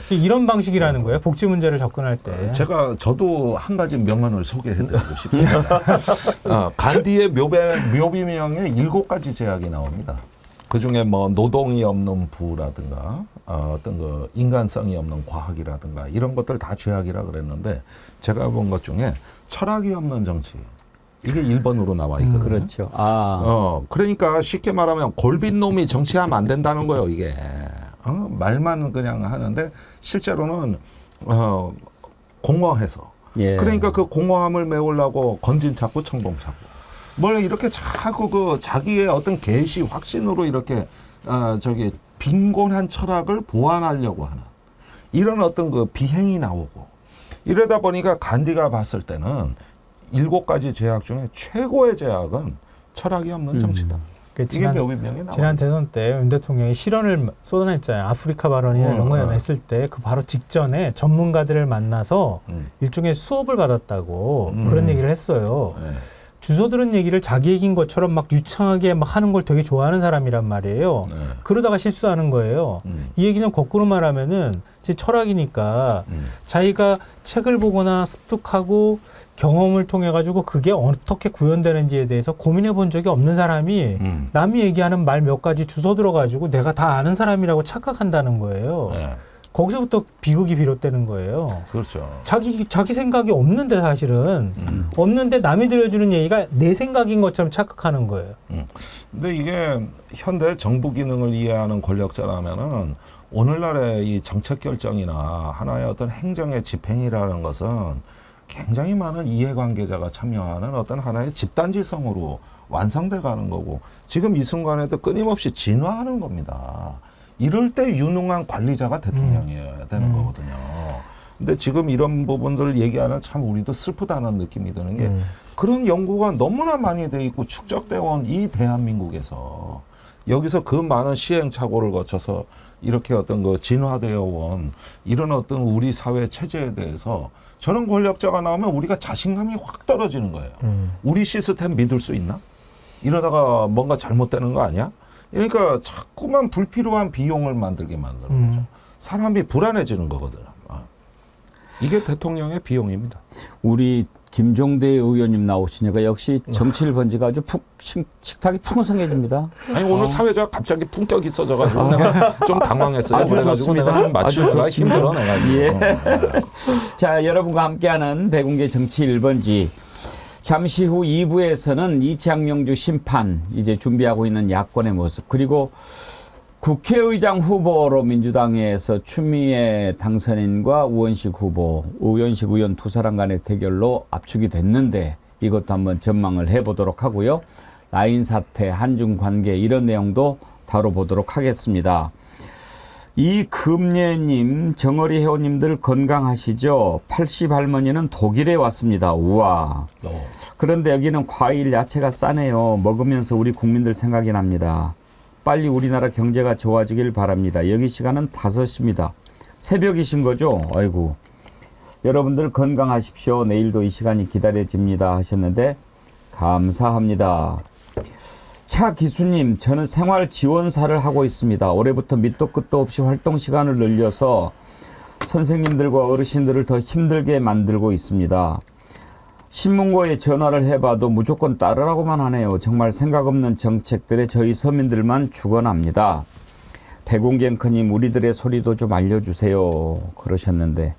이런 방식이라는 거예요. 복지 문제를 접근할 때. 저도 한 가지 명언을 소개해드리고 싶습니다. 간디의 묘비명에 7가지 제약이 나옵니다. 그 중에 뭐 노동이 없는 부라든가 어떤 그 인간성이 없는 과학이라든가 이런 것들 다 죄악이라 그랬는데 제가 본 것 중에 철학이 없는 정치 이게 1번으로 나와 있거든요. 그렇죠. 그러니까 쉽게 말하면 골빈 놈이 정치하면 안 된다는 거예요. 이게 말만 그냥 하는데 실제로는 공허해서 그러니까 그 공허함을 메우려고 건진 찾고 청동 찾고 뭘 이렇게 자꾸 그 자기의 어떤 계시 확신으로 이렇게 빈곤한 철학을 보완하려고 하는 이런 어떤 그 비행이 나오고 이러다 보니까 간디가 봤을 때는 7가지 죄악 중에 최고의 죄악은 철학이 없는 정치다. 이게 묘비명에 나와요. 지난 대선 때 윤 대통령이 실언을 쏟아냈잖아요. 아프리카 발언이나 이런 거 했을 때 그 바로 직전에 전문가들을 만나서 일종의 수업을 받았다고 그런 얘기를 했어요. 주워 들은 얘기를 자기 얘기인 것처럼 막 유창하게 막 하는 걸 되게 좋아하는 사람이란 말이에요. 그러다가 실수하는 거예요. 이 얘기는 거꾸로 말하면은 제 철학이니까 자기가 책을 보거나 습득하고 경험을 통해 가지고 그게 어떻게 구현되는지에 대해서 고민해 본 적이 없는 사람이 남이 얘기하는 말 몇 가지 주워 들어 가지고 내가 다 아는 사람이라고 착각한다는 거예요. 거기서부터 비극이 비롯되는 거예요. 그렇죠. 자기 생각이 없는데 사실은 없는데 남이 들려주는 얘기가 내 생각인 것처럼 착각하는 거예요. 근데 이게 현대 정부 기능을 이해하는 권력자라면은 오늘날의 이 정책 결정이나 하나의 어떤 행정의 집행이라는 것은 굉장히 많은 이해관계자가 참여하는 어떤 하나의 집단지성으로 완성돼 가는 거고 지금 이 순간에도 끊임없이 진화하는 겁니다. 이럴 때 유능한 관리자가 대통령이어야 되는 거거든요. 근데 지금 이런 부분들을 얘기하는 참 우리도 슬프다는 느낌이 드는 게 그런 연구가 너무나 많이 돼 있고 축적되어 온 이 대한민국에서 여기서 그 많은 시행착오를 거쳐서 이렇게 어떤 그 진화되어 온 이런 어떤 우리 사회 체제에 대해서 저런 권력자가 나오면 우리가 자신감이 확 떨어지는 거예요. 우리 시스템 믿을 수 있나? 이러다가 뭔가 잘못되는 거 아니야? 그러니까 자꾸만 불필요한 비용을 만들게 만드는 거죠. 사람이 불안해지는 거거든요. 이게 대통령의 비용입니다. 우리 김종대 의원님 나오시니까 역시 정치를 본 지가 아주 식탁이 풍성해집니다. 아니 오늘 사회자가 갑자기 품격이 있어져가지고 내가 좀 당황했어요. 그래가지고 내가 좀 맞추기가 힘들어 내가지고. 예. 자, 여러분과 함께하는 백운계 정치 1번지. 잠시 후 2부에서는 이창용주 심판 이제 준비하고 있는 야권의 모습 그리고 국회의장 후보로 민주당에서 추미애 당선인과 우원식 후보, 우원식 의원 두 사람 간의 대결로 압축이 됐는데 이것도 한번 전망을 해보도록 하고요. 라인 사태, 한중 관계 이런 내용도 다뤄보도록 하겠습니다. 이금예님, 정어리 회원님들 건강하시죠? 80 할머니는 독일에 왔습니다. 우와. 그런데 여기는 과일, 야채가 싸네요. 먹으면서 우리 국민들 생각이 납니다. 빨리 우리나라 경제가 좋아지길 바랍니다. 여기 시간은 5시입니다. 새벽이신 거죠? 아이고. 여러분들 건강하십시오. 내일도 이 시간이 기다려집니다. 하셨는데 감사합니다. 차 기수님, 저는 생활지원사를 하고 있습니다. 올해부터 밑도 끝도 없이 활동 시간을 늘려서 선생님들과 어르신들을 더 힘들게 만들고 있습니다. 신문고에 전화를 해봐도 무조건 따르라고만 하네요. 정말 생각 없는 정책들에 저희 서민들만 죽어납니다. 백운경크님, 우리들의 소리도 좀 알려주세요. 그러셨는데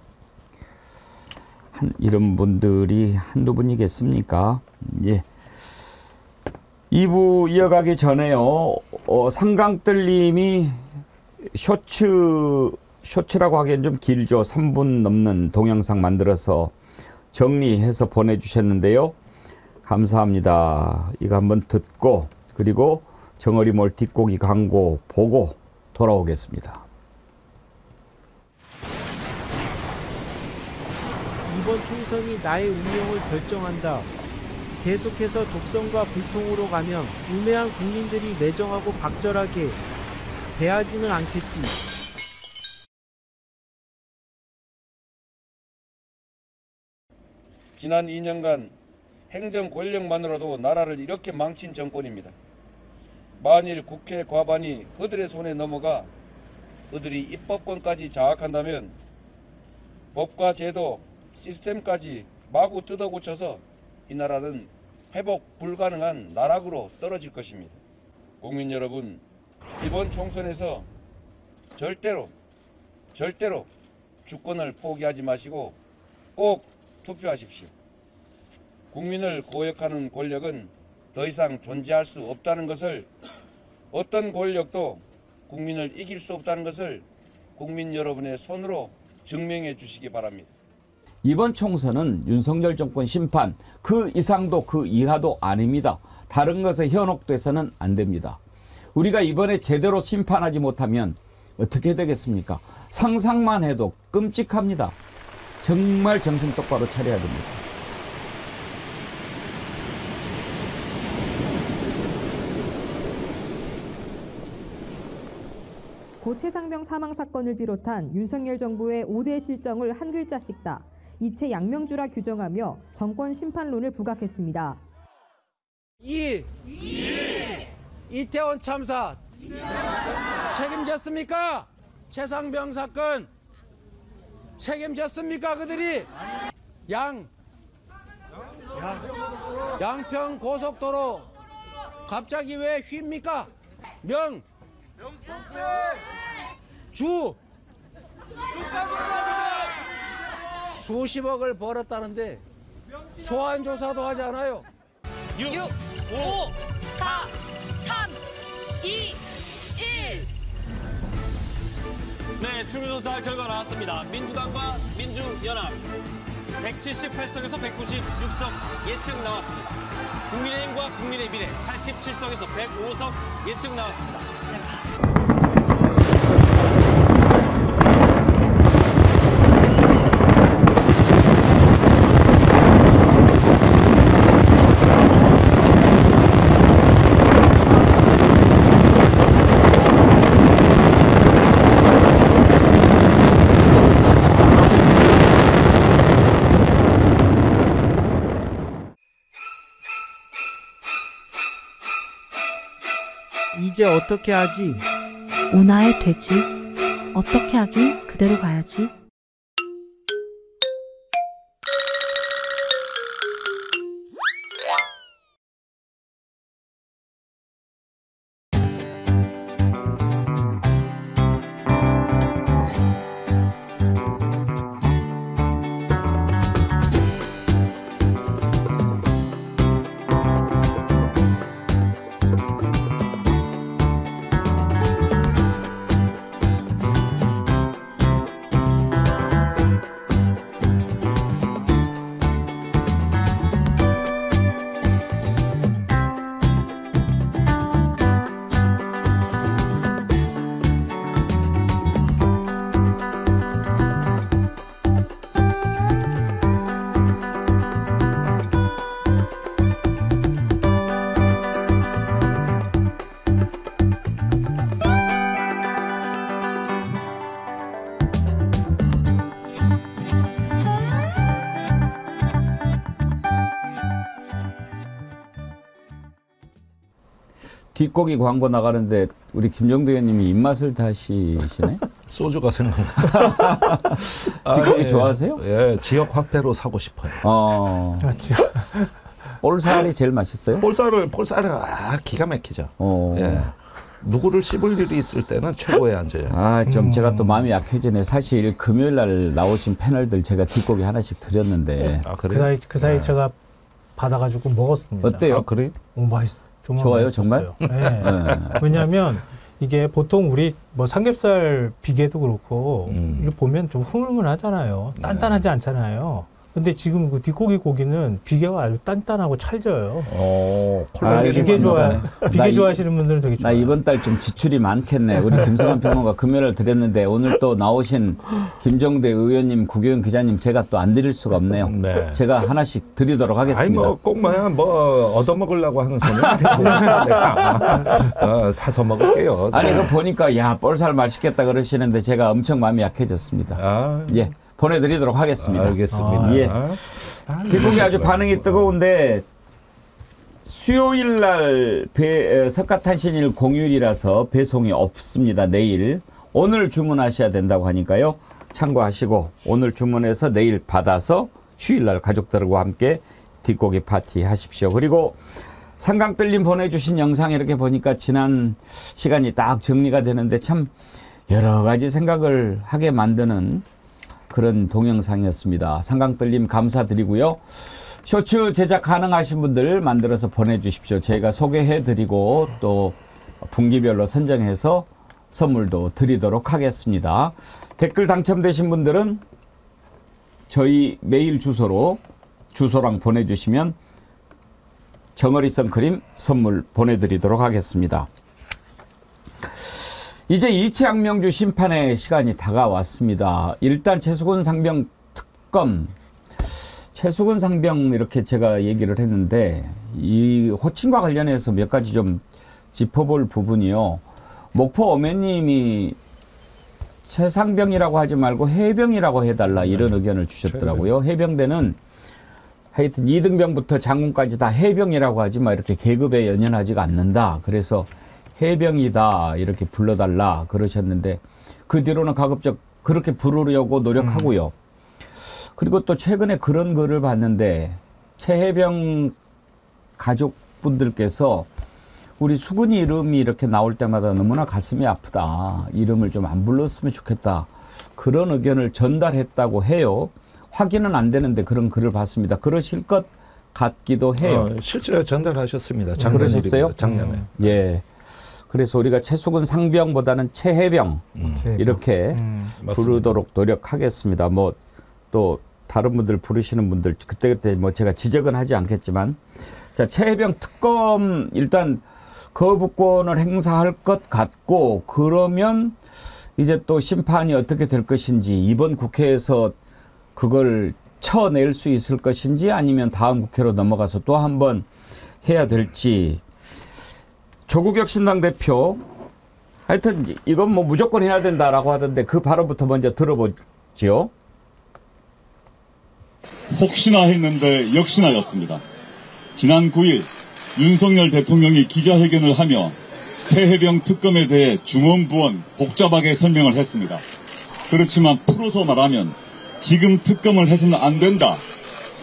이런 분들이 한두 분이겠습니까? 예. 2부 이어가기 전에요. 상강뜰님이 쇼츠라고 하기엔 좀 길죠. 3분 넘는 동영상 만들어서 정리해서 보내주셨는데요. 감사합니다. 이거 한번 듣고 그리고 정어리몰 뒷고기 광고 보고 돌아오겠습니다. 이번 총선이 나의 운명을 결정한다. 계속해서 독선과 불통으로 가면 우매한 국민들이 매정하고 박절하게 대하지는 않겠지. 지난 2년간 행정 권력만으로도 나라를 이렇게 망친 정권입니다. 만일 국회 과반이 그들의 손에 넘어가 그들이 입법권까지 장악한다면 법과 제도, 시스템까지 마구 뜯어고쳐서 이 나라는 회복 불가능한 나락으로 떨어질 것입니다. 국민 여러분, 이번 총선에서 절대로 주권을 포기하지 마시고 꼭 투표하십시오. 국민을 고역하는 권력은 더 이상 존재할 수 없다는 것을, 어떤 권력도 국민을 이길 수 없다는 것을 국민 여러분의 손으로 증명해 주시기 바랍니다. 이번 총선은 윤석열 정권 심판 그 이상도 그 이하도 아닙니다. 다른 것에 현혹돼서는 안 됩니다. 우리가 이번에 제대로 심판하지 못하면 어떻게 되겠습니까? 상상만 해도 끔찍합니다. 정말 정신 똑바로 차려야 됩니다. 고 최상병 사망 사건을 비롯한 윤석열 정부의 5대 실정을 한 글자씩 다 이채 양명주라 규정하며 정권 심판론을 부각했습니다. 이태원 참사 책임졌습니까? 최상병 사건 책임졌습니까? 그들이 양평 고속도로 갑자기 왜 휩니까? 수십억을 벌었다는데 소환 조사도 하지 않아요. 6, 5, 4, 3, 2, 1. 네, 출구조사 결과 나왔습니다. 민주당과 민주연합 178석에서 196석 예측 나왔습니다. 국민의힘과 국민의 미래 87석에서 105석 예측 나왔습니다. 이제 어떻게 하지? 오나의 돼지. 어떻게 하긴 그대로 가야지. 뒷고기 광고 나가는데 우리 김정도 의원님이 입맛을 다시시네? 소주가 생각나. 뒷고기 좋아하세요? 예, 지역 화폐로 사고 싶어요. 볼살이 제일 맛있어요? 볼살은 기가 막히죠. 예. 누구를 씹을 일이 있을 때는 최고에 앉아요. 좀 제가 또 마음이 약해지네. 사실 금요일 날 나오신 패널들 제가 뒷고기 하나씩 드렸는데. 그 사이 제가 받아가지고 먹었습니다. 어때요? 그래? 맛있어. 좋아요, 정말? 네. 왜냐하면 이게 보통 우리 뭐 삼겹살 비계도 그렇고 이거 보면 좀 흐물흐물하잖아요. 단단하지 않잖아요. 근데 지금 그 뒷고기 고기는 비계가 아주 단단하고 찰져요. 비계 좋아하시는 분들은 되게 좋아요. 나 이번 달 좀 지출이 많겠네. 우리 김성환 평론가 금요일을 드렸는데 오늘 또 나오신 김정대 의원님, 구교영 기자님 제가 또 안 드릴 수가 없네요. 네. 제가 하나씩 드리도록 하겠습니다. 아니 꼭 뭐 얻어먹으려고 하는 소리는 내가 사서 먹을게요. 아니 그 보니까 야 볼살 맛있겠다 그러시는데 제가 엄청 마음이 약해졌습니다. 예. 보내드리도록 하겠습니다. 알겠습니다. 예. 뒷고기 아주 반응이 뜨거운데 수요일 날 석가탄신일 공휴일이라서 배송이 없습니다. 내일. 오늘 주문하셔야 된다고 하니까요. 참고하시고 오늘 주문해서 내일 받아서 휴일 날 가족들과 함께 뒷고기 파티 하십시오. 그리고 삼강뜰림 보내주신 영상 이렇게 보니까 지난 시간이 딱 정리가 되는데 참 여러 가지 생각을 하게 만드는 그런 동영상이었습니다. 삼강뜰림 감사드리고요. 쇼츠 제작 가능하신 분들 만들어서 보내주십시오. 저희가 소개해드리고 또 분기별로 선정해서 선물도 드리도록 하겠습니다. 댓글 당첨되신 분들은 저희 메일 주소랑 보내주시면 정어리 선크림 선물 보내드리도록 하겠습니다. 이제 이채양명주 심판의 시간이 다가왔습니다. 일단 최수근 상병 특검, 최수근 상병 이렇게 제가 얘기를 했는데 이 호칭과 관련해서 몇 가지 좀 짚어볼 부분이요. 목포 어매님이 최상병이라고 하지 말고 해병이라고 해달라 이런 의견을 주셨더라고요. 해병대는 하여튼 2등병부터 장군까지 다 해병이라고 하지 마 이렇게 계급에 연연하지가 않는다. 그래서 해병이다 이렇게 불러달라 그러셨는데 그 뒤로는 가급적 그렇게 부르려고 노력하고요. 그리고 또 최근에 그런 글을 봤는데 최해병 가족분들께서 우리 수근이 이름이 이렇게 나올 때마다 너무나 가슴이 아프다. 이름을 좀 안 불렀으면 좋겠다. 그런 의견을 전달했다고 해요. 확인은 안 되는데 그런 글을 봤습니다. 그러실 것 같기도 해요. 실제로 전달하셨습니다. 그러셨어요? 작년에. 예. 그래서 우리가 최수근 상병보다는 최해병 이렇게 부르도록 노력하겠습니다. 뭐 또 다른 분들 부르시는 분들 그때그때 뭐 제가 지적은 하지 않겠지만 자 최해병 특검 일단 거부권을 행사할 것 같고 그러면 이제 또 심판이 어떻게 될 것인지 이번 국회에서 그걸 쳐낼 수 있을 것인지 아니면 다음 국회로 넘어가서 또 한번 해야 될지 조국혁신당 대표 하여튼 이건 뭐 무조건 해야 된다라고 하던데 그 발언부터 먼저 들어보죠. 혹시나 했는데 역시나였습니다. 지난 9일 윤석열 대통령이 기자회견을 하며 최해병 특검에 대해 중언부언 복잡하게 설명을 했습니다. 그렇지만 풀어서 말하면 지금 특검을 해서는 안 된다.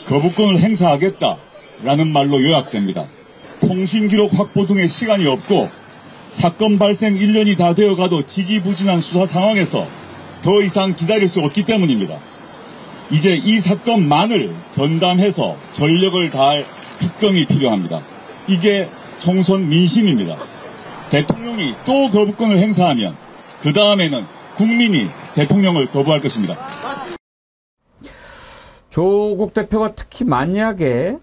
거부권을 행사하겠다. 라는 말로 요약됩니다. 통신기록 확보 등의 시간이 없고 사건 발생 1년이 다 되어가도 지지부진한 수사 상황에서 더 이상 기다릴 수 없기 때문입니다. 이제 이 사건만을 전담해서 전력을 다할 특검이 필요합니다. 이게 총선 민심입니다. 대통령이 또 거부권을 행사하면 그 다음에는 국민이 대통령을 거부할 것입니다. 조국 대표가 특히 만약에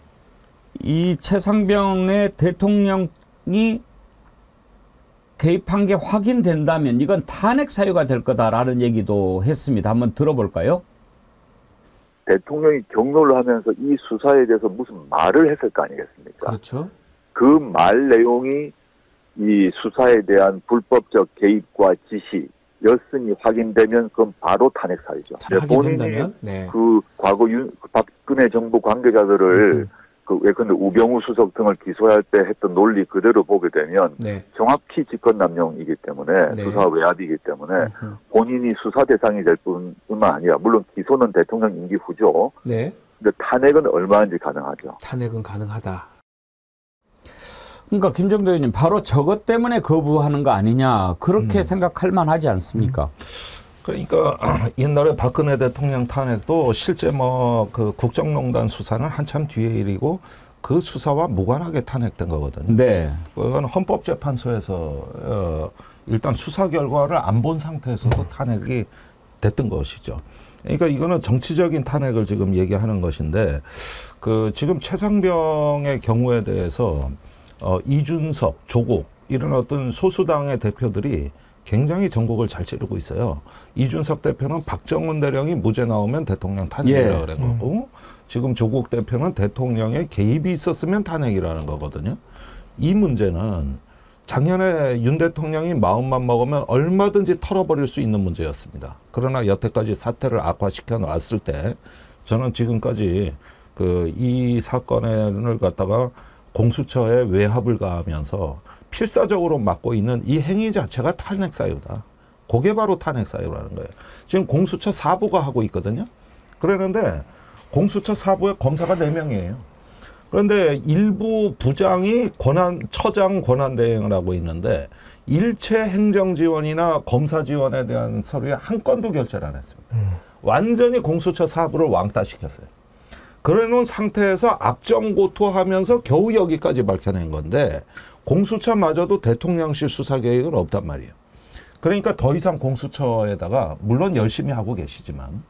이 최상병의 대통령이 개입한 게 확인된다면 이건 탄핵 사유가 될 거다라는 얘기도 했습니다. 한번 들어볼까요? 대통령이 경로를 하면서 이 수사에 대해서 무슨 말을 했을 거 아니겠습니까? 그렇죠. 그 말 내용이 이 수사에 대한 불법적 개입과 지시였으니 확인되면 그건 바로 탄핵 사유죠. 확인된다면? 네. 그 과거 박근혜 정부 관계자들을 예컨대 우병우 수석 등을 기소할 때 했던 논리 그대로 보게 되면 네. 정확히 직권남용이기 때문에 네. 수사 외압이기 때문에 본인이 수사 대상이 될 뿐만 아니라 물론 기소는 대통령 임기 후죠. 네. 근데 탄핵은 얼마든지 가능하죠. 탄핵은 가능하다. 그러니까 김정도 의원님 바로 저것 때문에 거부하는 거 아니냐 그렇게 생각할 만하지 않습니까? 그러니까 옛날에 박근혜 대통령 탄핵도 실제 뭐 그 국정농단 수사는 한참 뒤의 일이고 그 수사와 무관하게 탄핵된 거거든요. 네. 그건 헌법재판소에서 일단 수사 결과를 안 본 상태에서도 탄핵이 됐던 것이죠. 그러니까 이거는 정치적인 탄핵을 지금 얘기하는 것인데 그 지금 최상병의 경우에 대해서 이준석, 조국 이런 어떤 소수당의 대표들이 굉장히 전국을 잘 찌르고 있어요. 이준석 대표는 박정훈 대령이 무죄 나오면 대통령 탄핵이라고 그런 거고 지금 조국 대표는 대통령의 개입이 있었으면 탄핵이라는 거거든요. 이 문제는 작년에 윤 대통령이 마음만 먹으면 얼마든지 털어버릴 수 있는 문제였습니다. 그러나 여태까지 사태를 악화시켜 놨을 때 저는 지금까지 이 사건을 갖다가 공수처에 외압을 가하면서 필사적으로 맡고 있는 이 행위 자체가 탄핵 사유다. 그게 바로 탄핵 사유라는 거예요. 지금 공수처 4부가 하고 있거든요. 그러는데 공수처 4부에 검사가 4명이에요. 그런데 일부 부장이 처장 권한 대행을 하고 있는데 일체 행정 지원이나 검사 지원에 대한 서류에 한 건도 결재를 안 했습니다. 완전히 공수처 4부를 왕따시켰어요. 그래 놓은 상태에서 악정고투하면서 겨우 여기까지 밝혀낸 건데 공수처마저도 대통령실 수사 계획은 없단 말이에요. 그러니까 더 이상 공수처에다가 물론 열심히 하고 계시지만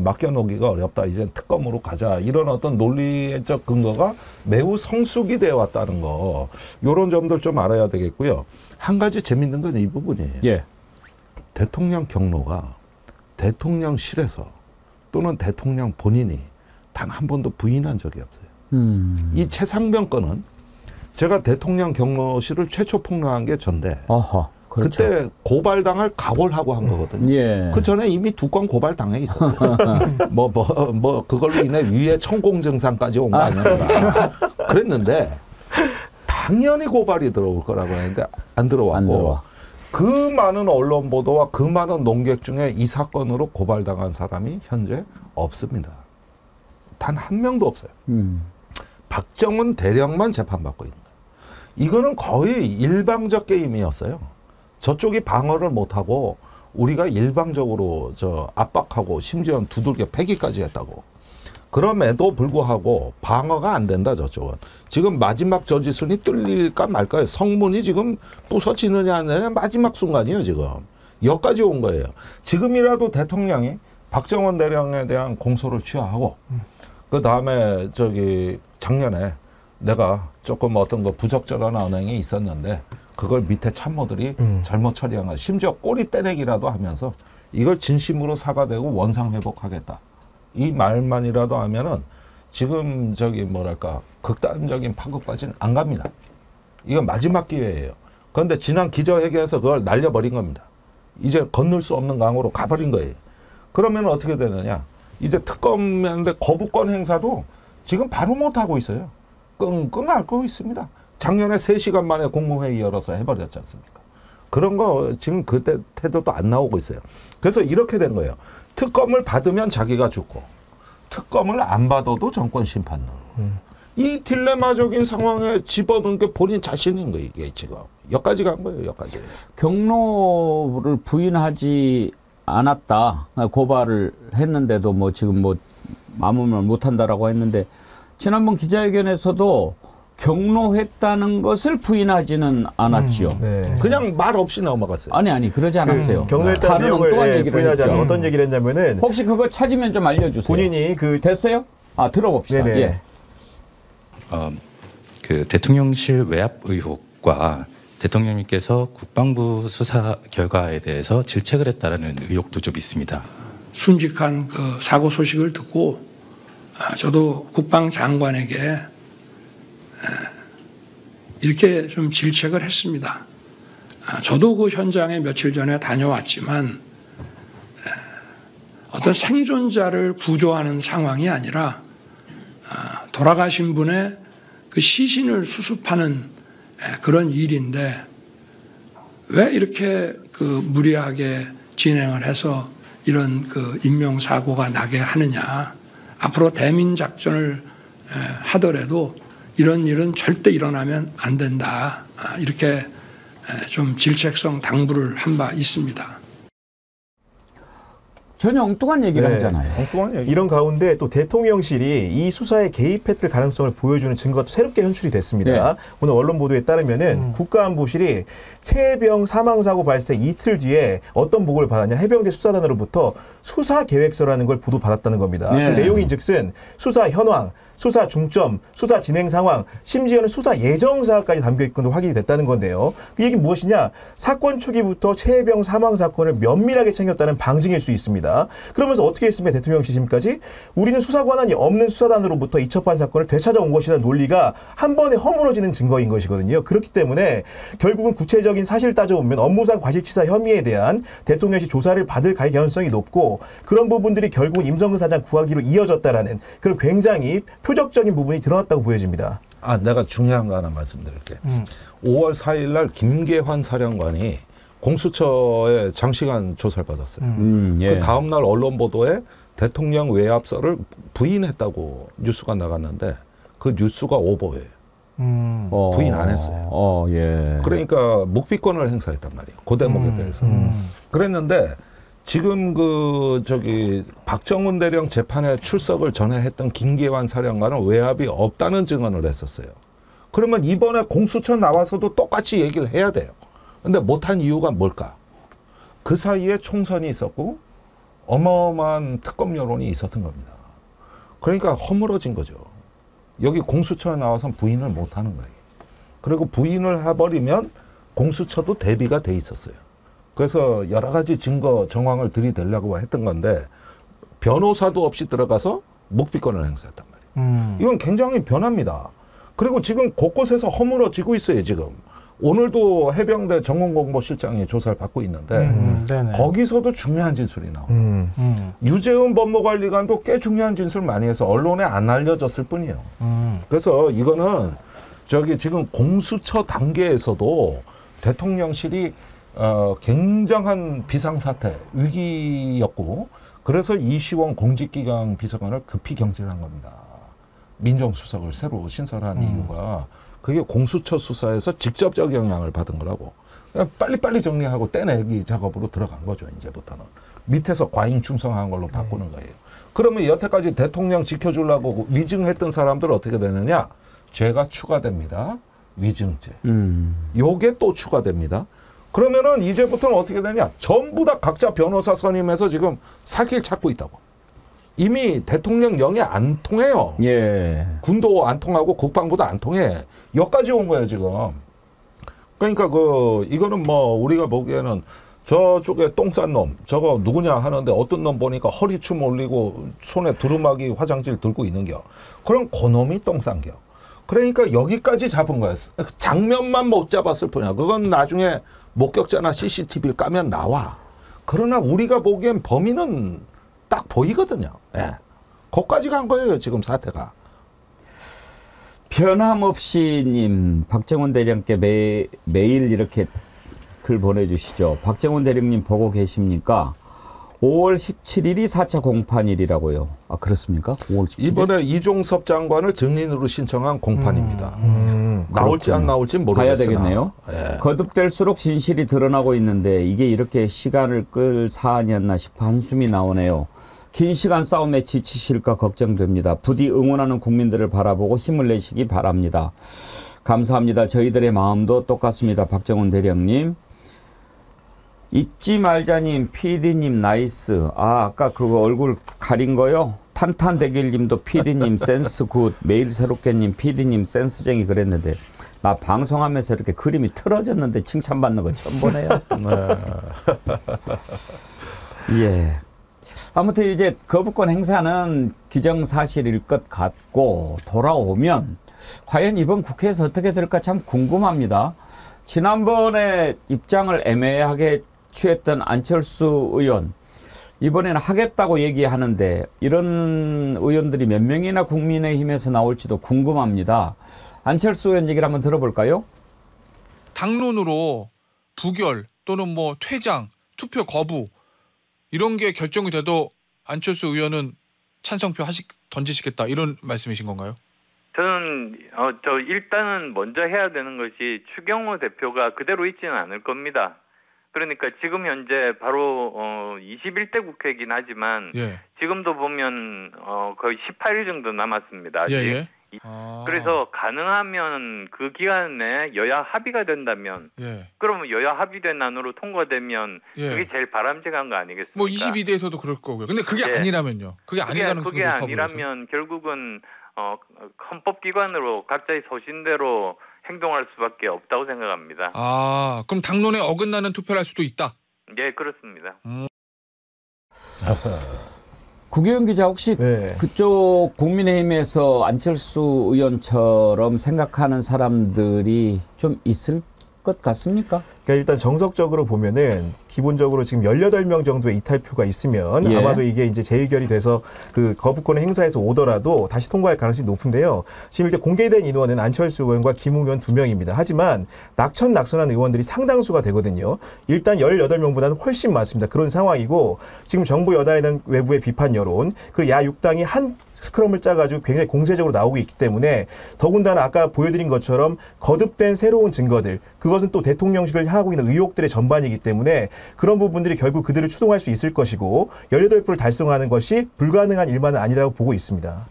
맡겨놓기가 어렵다. 이제 특검으로 가자. 이런 어떤 논리적 근거가 매우 성숙이 되어 왔다는 거. 이런 점들 좀 알아야 되겠고요. 한 가지 재밌는 건 이 부분이에요. 예. 대통령 경로가 대통령실에서 또는 대통령 본인이 단 한 번도 부인한 적이 없어요. 이 최상병 건은 제가 대통령 경로실을 최초 폭로한 게 전데 어허, 그렇죠. 그때 고발당할 각오를 하고 한 거거든요. 예. 그 전에 이미 2건 고발당해 있었고 뭐 그걸로 인해 위에 천공 증상까지 온 거 아니야. 그랬는데 당연히 고발이 들어올 거라고 했는데 안 들어왔고 그 많은 언론 보도와 그 많은 논객 중에 이 사건으로 고발당한 사람이 현재 없습니다. 단 한 명도 없어요. 박정훈 대령만 재판받고 있는 거예요. 이거는 거의 일방적 게임이었어요. 저쪽이 방어를 못하고 우리가 일방적으로 압박하고 심지어 두들겨 패기까지 했다고. 그럼에도 불구하고 방어가 안 된다 저쪽은. 지금 마지막 저지순이 뚫릴까 말까요. 성문이 지금 부서지느냐 안 되느냐 마지막 순간이에요 지금. 여기까지 온 거예요. 지금이라도 대통령이 박정훈 대령에 대한 공소를 취하하고 그 다음에 작년에 내가 조금 어떤 거 부적절한 언행이 있었는데 그걸 밑에 참모들이 잘못 처리한 거 심지어 꼬리 떼내기라도 하면서 이걸 진심으로 사과되고 원상 회복하겠다. 이 말만이라도 하면은 지금 극단적인 파국까지는 안 갑니다. 이건 마지막 기회예요. 그런데 지난 기자회견에서 그걸 날려버린 겁니다. 이제 건널 수 없는 강으로 가버린 거예요. 그러면 어떻게 되느냐. 이제 특검인데 거부권 행사도 지금 바로 못하고 있어요. 끙끙 앓고 있습니다. 작년에 3시간 만에 국무회의 열어서 해버렸지 않습니까? 그런 거 지금 그때 태도도 안 나오고 있어요. 그래서 이렇게 된 거예요. 특검을 받으면 자기가 죽고 특검을 안 받아도 정권 심판으로. 이 딜레마적인 상황에 집어넣은 게 본인 자신인 거예요. 이게 지금. 여기까지 간 거예요. 여기까지. 경로를 부인하지 않았다. 고발을 했는데도 지금 아무 말 못한다라고 했는데 지난번 기자회견에서도 경로했다는 것을 부인하지는 않았죠. 네. 그냥 말 없이 넘어갔어요. 아니 그러지 않았어요. 경로했다는 내용을 부인하지 않았죠. 어떤 얘기를 했냐면은 혹시 그거 찾으면 좀 알려주세요. 본인이 됐어요? 들어봅시다. 네네. 예. 그 대통령실 외압 의혹과 대통령님께서 국방부 수사 결과에 대해서 질책을 했다라는 의혹도 좀 있습니다. 순직한 그 사고 소식을 듣고 저도 국방장관에게 이렇게 좀 질책을 했습니다. 저도 그 현장에 며칠 전에 다녀왔지만 어떤 생존자를 구조하는 상황이 아니라 돌아가신 분의 그 시신을 수습하는 그런 일인데 왜 이렇게 무리하게 진행을 해서 이런 인명사고가 나게 하느냐. 앞으로 대민작전을 하더라도 이런 일은 절대 일어나면 안 된다. 이렇게 좀 질책성 당부를 한 바 있습니다. 전혀 엉뚱한 얘기를 네. 하잖아요. 엉뚱한 얘기. 이런 가운데 또 대통령실이 이 수사에 개입했을 가능성을 보여주는 증거가 새롭게 현출이 됐습니다. 네. 오늘 언론 보도에 따르면은 국가안보실이 최해병 사망사고 발생 이틀 뒤에 어떤 보고를 받았냐, 해병대 수사단으로부터 수사 계획서라는 걸 보도받았다는 겁니다. 네. 그 내용인즉슨 수사 현황, 수사 중점, 수사 진행 상황, 심지어는 수사 예정 사항까지 담겨 있건 확인이 됐다는 건데요. 그 얘기는 무엇이냐? 사건 초기부터 최해병 사망 사건을 면밀하게 챙겼다는 방증일 수 있습니다. 그러면서 어떻게 했습니까? 대통령 시심까지 우리는 수사 권한이 없는 수사단으로부터 이첩한 사건을 되찾아온 것이라는 논리가 한 번에 허물어지는 증거인 것이거든요. 그렇기 때문에 결국은 구체적인 사실을 따져보면 업무상 과실치사 혐의에 대한 대통령실 조사를 받을 가능성이 높고, 그런 부분들이 결국은 임성근 사장 구하기로 이어졌다라는 그런 굉장히 표적적인 부분이 드러났다고 보여집니다. 아, 내가 중요한 거 하나 말씀드릴게. 5월 4일 날 김계환 사령관이 공수처에 장시간 조사를 받았어요. 예. 그 다음 날 언론 보도에 대통령 외압설을 부인했다고 뉴스가 나갔는데 그 뉴스가 오보예요. 부인 안 했어요. 예. 그러니까 묵비권을 행사했단 말이에요. 그 대목에 대해서. 그랬는데 지금 박정훈 대령 재판에 출석을 전에 했던 김계환 사령관은 외압이 없다는 증언을 했었어요. 그러면 이번에 공수처 나와서도 똑같이 얘기를 해야 돼요. 근데 못한 이유가 뭘까? 그 사이에 총선이 있었고 어마어마한 특검 여론이 있었던 겁니다. 그러니까 허물어진 거죠. 여기 공수처에 나와서 부인을 못하는 거예요. 그리고 부인을 해버리면 공수처도 대비가 돼 있었어요. 그래서 여러 가지 증거 정황을 들이대려고 했던 건데 변호사도 없이 들어가서 묵비권을 행사했단 말이에요. 이건 굉장히 변합니다. 그리고 지금 곳곳에서 허물어지고 있어요. 지금 오늘도 해병대 정훈공보실장이 조사를 받고 있는데 거기서도 중요한 진술이 나와요. 유재훈 법무관리관도 꽤 중요한 진술 많이 해서 언론에 안 알려졌을 뿐이에요. 그래서 이거는 지금 공수처 단계에서도 대통령실이 굉장한 비상사태, 위기였고, 그래서 이시원 공직기강 비서관을 급히 경질한 겁니다. 민정수석을 새로 신설한 이유가 그게 공수처 수사에서 직접적 영향을 받은 거라고. 그냥 빨리빨리 정리하고 떼내기 작업으로 들어간 거죠, 이제부터는. 밑에서 과잉 충성한 걸로 바꾸는 거예요. 그러면 여태까지 대통령 지켜주려고 위증했던 사람들 어떻게 되느냐? 죄가 추가됩니다. 위증죄. 요게 또 추가됩니다. 그러면은 이제부터는 어떻게 되냐? 전부 다 각자 변호사 선임해서 지금 살길 찾고 있다고. 이미 대통령 영이 안 통해요. 예. 군도 안 통하고 국방부도 안 통해. 여기까지 온 거예요, 지금. 그러니까 이거는 뭐 우리가 보기에는 저쪽에 똥 싼 놈, 저거 누구냐 하는데 어떤 놈 보니까 허리춤 올리고 손에 두루마기 화장실 들고 있는겨. 그럼 그놈이 똥 싼겨. 그러니까 여기까지 잡은 거예요. 장면만 못 잡았을 뿐이야. 그건 나중에 목격자나 CCTV를 까면 나와. 그러나 우리가 보기엔 범인은 딱 보이거든요. 예. 거기까지 간 거예요, 지금 사태가. 변함없이님, 박정훈 대령께 매일 이렇게 글 보내주시죠. 박정훈 대령님 보고 계십니까? 5월 17일이 4차 공판일이라고요. 아, 그렇습니까? 5월 17일? 이번에 이종섭 장관을 증인으로 신청한 공판입니다. 나올지 안 나올지 모르겠으나. 봐야 되겠네요. 예. 거듭될수록 진실이 드러나고 있는데 이게 이렇게 시간을 끌 사안이었나 싶어 한숨이 나오네요. 긴 시간 싸움에 지치실까 걱정됩니다. 부디 응원하는 국민들을 바라보고 힘을 내시기 바랍니다. 감사합니다. 저희들의 마음도 똑같습니다. 박정훈 대령님. 잊지 말자님, PD님 나이스. 아까 그거 얼굴 가린 거요? 탄탄대길님도 PD님 센스 굿. 매일 새롭게님 PD님 센스쟁이 그랬는데 나 방송하면서 이렇게 그림이 틀어졌는데 칭찬받는 거 처음 보네요. 예. 아무튼 이제 거부권 행사는 기정사실일 것 같고 돌아오면 과연 이번 국회에서 어떻게 될까 참 궁금합니다. 지난번에 입장을 애매하게 취했던 안철수 의원 이번에는 하겠다고 얘기하는데 이런 의원들이 몇 명이나 국민의힘에서 나올지도 궁금합니다. 안철수 의원 얘기를 한번 들어볼까요? 당론으로 부결 또는 뭐 퇴장, 투표 거부 이런 게 결정이 돼도 안철수 의원은 찬성표 던지시겠다 이런 말씀이신 건가요? 저는 일단은 먼저 해야 되는 것이 추경호 대표가 그대로 있지는 않을 겁니다. 그러니까 지금 현재 바로 21대 국회이긴 하지만 예. 지금도 보면 거의 18일 정도 남았습니다. 아직. 예. 그래서 가능하면 그 기간에 여야 합의가 된다면 예. 그러면 여야 합의된 안으로 통과되면 예. 그게 제일 바람직한 거 아니겠습니까? 뭐 22대에서도 그럴 거고요. 근데 그게 네. 아니라면요. 그게 아닌 가능성이 그게 높아 아니라면 결국은 헌법기관으로 각자의 소신대로 행동할 수밖에 없다고 생각합니다. 아, 그럼 당론에 어긋나는 투표를 할 수도 있다. 예, 그렇습니다. 구기현 기자 혹시 그쪽 국민의힘에서 안철수 의원처럼 생각하는 사람들이 좀 있을 것 같습니까? 그러니까 일단 정석적으로 보면은 기본적으로 지금 18명 정도의 이탈표가 있으면 예. 아마도 이게 이제 재의결이 돼서 그 거부권을 행사해서 오더라도 다시 통과할 가능성이 높은데요. 지금 이제 공개된 인원은 안철수 의원과 김웅 의원 2명입니다. 하지만 낙천한 의원들이 상당수가 되거든요. 일단 18명보다는 훨씬 많습니다. 그런 상황이고 지금 정부 여당에 대한 외부의 비판 여론 그리고 야 6당이 한 스크럼을 짜가지고 굉장히 공세적으로 나오고 있기 때문에 더군다나 아까 보여드린 것처럼 거듭된 새로운 증거들 그것은 또 대통령직을 향하고 있는 의혹들의 전반이기 때문에 그런 부분들이 결국 그들을 추동할 수 있을 것이고 18표를 달성하는 것이 불가능한 일만은 아니라고 보고 있습니다.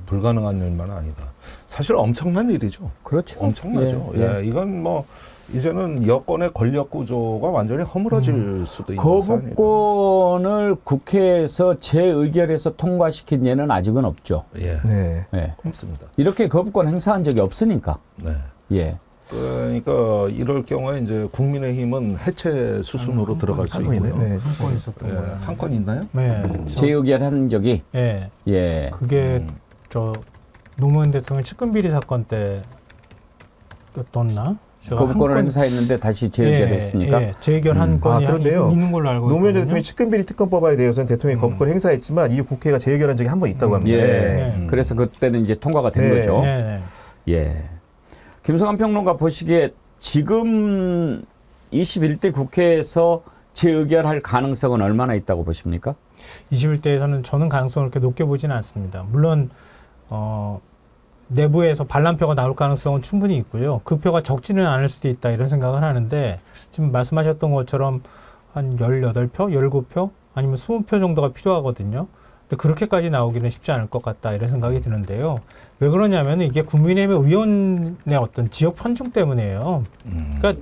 불가능한 일만은 아니다. 사실 엄청난 일이죠. 그렇죠. 엄청나죠. 예, 이건 뭐 이제는 여권의 권력 구조가 완전히 허물어질 수도 있는 사안이에요. 거부권을 국회에서 재의결해서 통과시킨 예는 아직은 없죠. 예. 네. 없습니다. 이렇게 거부권 행사한 적이 없으니까. 네. 예. 그러니까 이럴 경우에 이제 국민의힘은 해체 수순으로 들어갈 수 있고요. 한건 있었던 거예요. 한 건 있나요? 네. 재의결한 적이. 예. 예. 그게 저 노무현 대통령 측근 비리 사건 때였나? 거부권을 행사했는데 다시 재의결했습니까? 예, 재의결한 건이 그런데요. 있는 걸로 알고 노무현 있거든요. 대통령이 측근비리 특검법안에 대해서는 대통령이 거부권 행사했지만 이 국회가 재의결한 적이 한 번 있다고 합니다. 그래서 그때는 이제 통과가 된 거죠. 예. 김성환 평론가 보시기에 지금 21대 국회에서 재의결할 가능성은 얼마나 있다고 보십니까? 21대에서는 저는 가능성을 그렇게 높게 보지는 않습니다. 물론 내부에서 반란표가 나올 가능성은 충분히 있고요. 그 표가 적지는 않을 수도 있다 이런 생각을 하는데 지금 말씀하셨던 것처럼 한 18표, 17표 아니면 20표 정도가 필요하거든요. 근데 그렇게까지 나오기는 쉽지 않을 것 같다 이런 생각이 드는데요. 왜 그러냐면 이게 국민의힘 의원의 어떤 지역 편중 때문이에요. 그러니까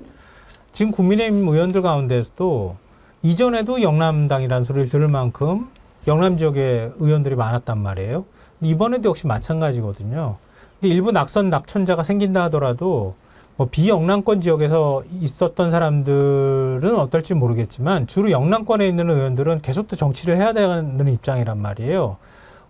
지금 국민의힘 의원들 가운데서도 이전에도 영남당이라는 소리를 들을 만큼 영남 지역에 의원들이 많았단 말이에요. 이번에도 역시 마찬가지거든요. 근데 일부 낙천자가 생긴다 하더라도 뭐 비영남권 지역에서 있었던 사람들은 어떨지 모르겠지만 주로 영남권에 있는 의원들은 계속 또 정치를 해야 되는 입장이란 말이에요.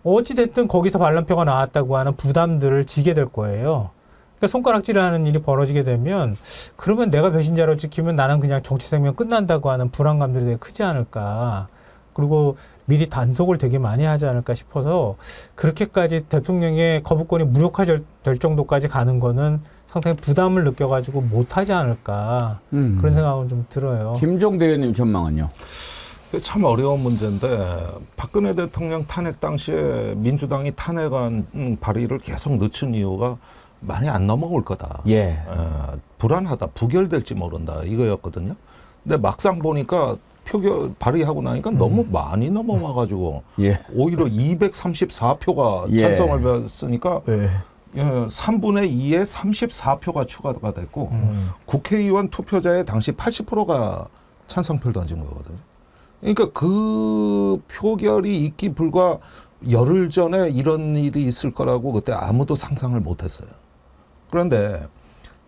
어찌됐든 거기서 반란표가 나왔다고 하는 부담들을 지게 될 거예요. 그러니까 손가락질을 하는 일이 벌어지게 되면 그러면 내가 배신자로 찍히면 나는 그냥 정치 생명 끝난다고 하는 불안감들이 되게 크지 않을까. 그리고 미리 단속을 되게 많이 하지 않을까 싶어서 그렇게까지 대통령의 거부권이 무력화될 정도까지 가는 거는 상당히 부담을 느껴가지고 못하지 않을까 그런 생각은 좀 들어요. 김종대 의원님 전망은요? 참 어려운 문제인데 박근혜 대통령 탄핵 당시에 민주당이 탄핵안 발의를 계속 늦춘 이유가 많이 안 넘어올 거다. 불안하다. 부결될지 모른다. 이거였거든요. 근데 막상 보니까 표결 발의하고 나니까 너무 많이 넘어와가지고 오히려 234표가 찬성을 받았으니까 3분의 2에 34표가 추가가 됐고 국회의원 투표자의 당시 80%가 찬성표를 던진 거거든요. 그러니까 그 표결이 있기 불과 열흘 전에 이런 일이 있을 거라고 그때 아무도 상상을 못했어요. 그런데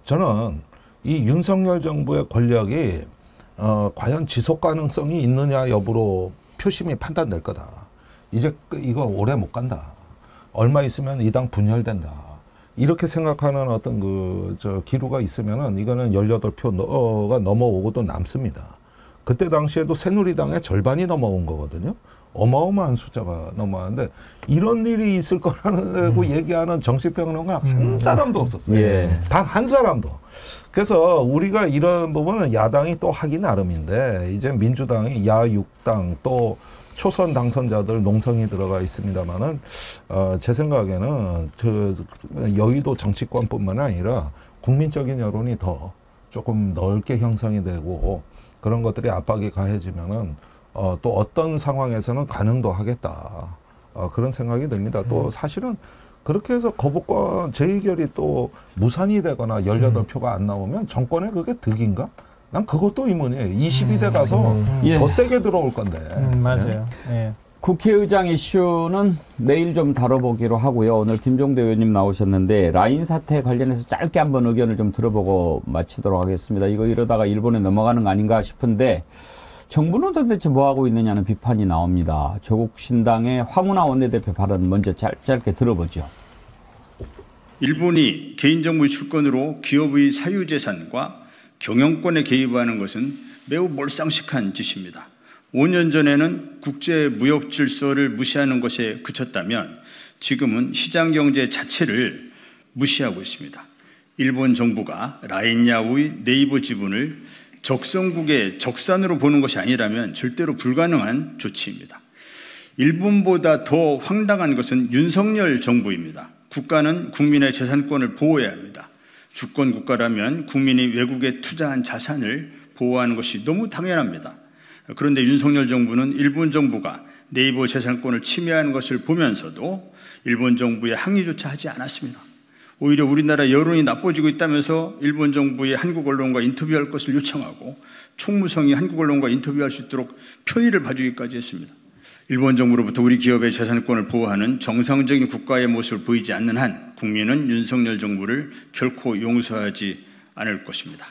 저는 이 윤석열 정부의 권력이 과연 지속 가능성이 있느냐 여부로 표심이 판단될 거다. 이제 이거 오래 못 간다. 얼마 있으면 이 당 분열된다. 이렇게 생각하는 어떤 기류가 있으면은 이거는 18표가 넘어오고도 남습니다. 그때 당시에도 새누리당의 절반이 넘어온 거거든요. 어마어마한 숫자가 넘어왔는데 이런 일이 있을 거라고 얘기하는 정치평론가 한 사람도 없었어요. 단 한 사람도. 그래서 우리가 이런 부분은 야당이 또 하기 나름인데 이제 민주당이 야6당 또 초선 당선자들 농성이 들어가 있습니다만은 제 생각에는 여의도 정치권뿐만 아니라 국민적인 여론이 더 조금 넓게 형성이 되고 그런 것들이 압박이 가해지면은 또 어떤 상황에서는 가능도 하겠다. 그런 생각이 듭니다. 또 사실은 그렇게 해서 거부권 재의결이 또 무산이 되거나 18표가 안 나오면 정권에 그게 득인가? 난 그것도 의문이에요. 22대 가서 더 세게 들어올 건데. 맞아요. 예. 국회의장 이슈는 내일 좀 다뤄보기로 하고요. 오늘 김종대 의원님 나오셨는데 라인 사태 관련해서 짧게 한번 의견을 좀 들어보고 마치도록 하겠습니다. 이러다가 일본에 넘어가는 거 아닌가 싶은데 정부는 도대체 뭐하고 있느냐는 비판이 나옵니다. 조국 신당의 황운하 원내대표 발언 먼저 짧게 들어보죠. 일본이 개인정보 유출권으로 기업의 사유재산과 경영권에 개입하는 것은 매우 몰상식한 짓입니다. 5년 전에는 국제무역 질서를 무시하는 것에 그쳤다면 지금은 시장경제 자체를 무시하고 있습니다. 일본 정부가 라인야후의 네이버 지분을 적성국의 적산으로 보는 것이 아니라면 절대로 불가능한 조치입니다. 일본보다 더 황당한 것은 윤석열 정부입니다. 국가는 국민의 재산권을 보호해야 합니다. 주권 국가라면 국민이 외국에 투자한 자산을 보호하는 것이 너무 당연합니다. 그런데 윤석열 정부는 일본 정부가 네이버 재산권을 침해하는 것을 보면서도 일본 정부에 항의조차 하지 않았습니다. 오히려 우리나라 여론이 나빠지고 있다면서 일본 정부의 한국 언론과 인터뷰할 것을 요청하고 총무성이 한국 언론과 인터뷰할 수 있도록 편의를 봐주기까지 했습니다. 일본 정부로부터 우리 기업의 재산권을 보호하는 정상적인 국가의 모습을 보이지 않는 한 국민은 윤석열 정부를 결코 용서하지 않을 것입니다.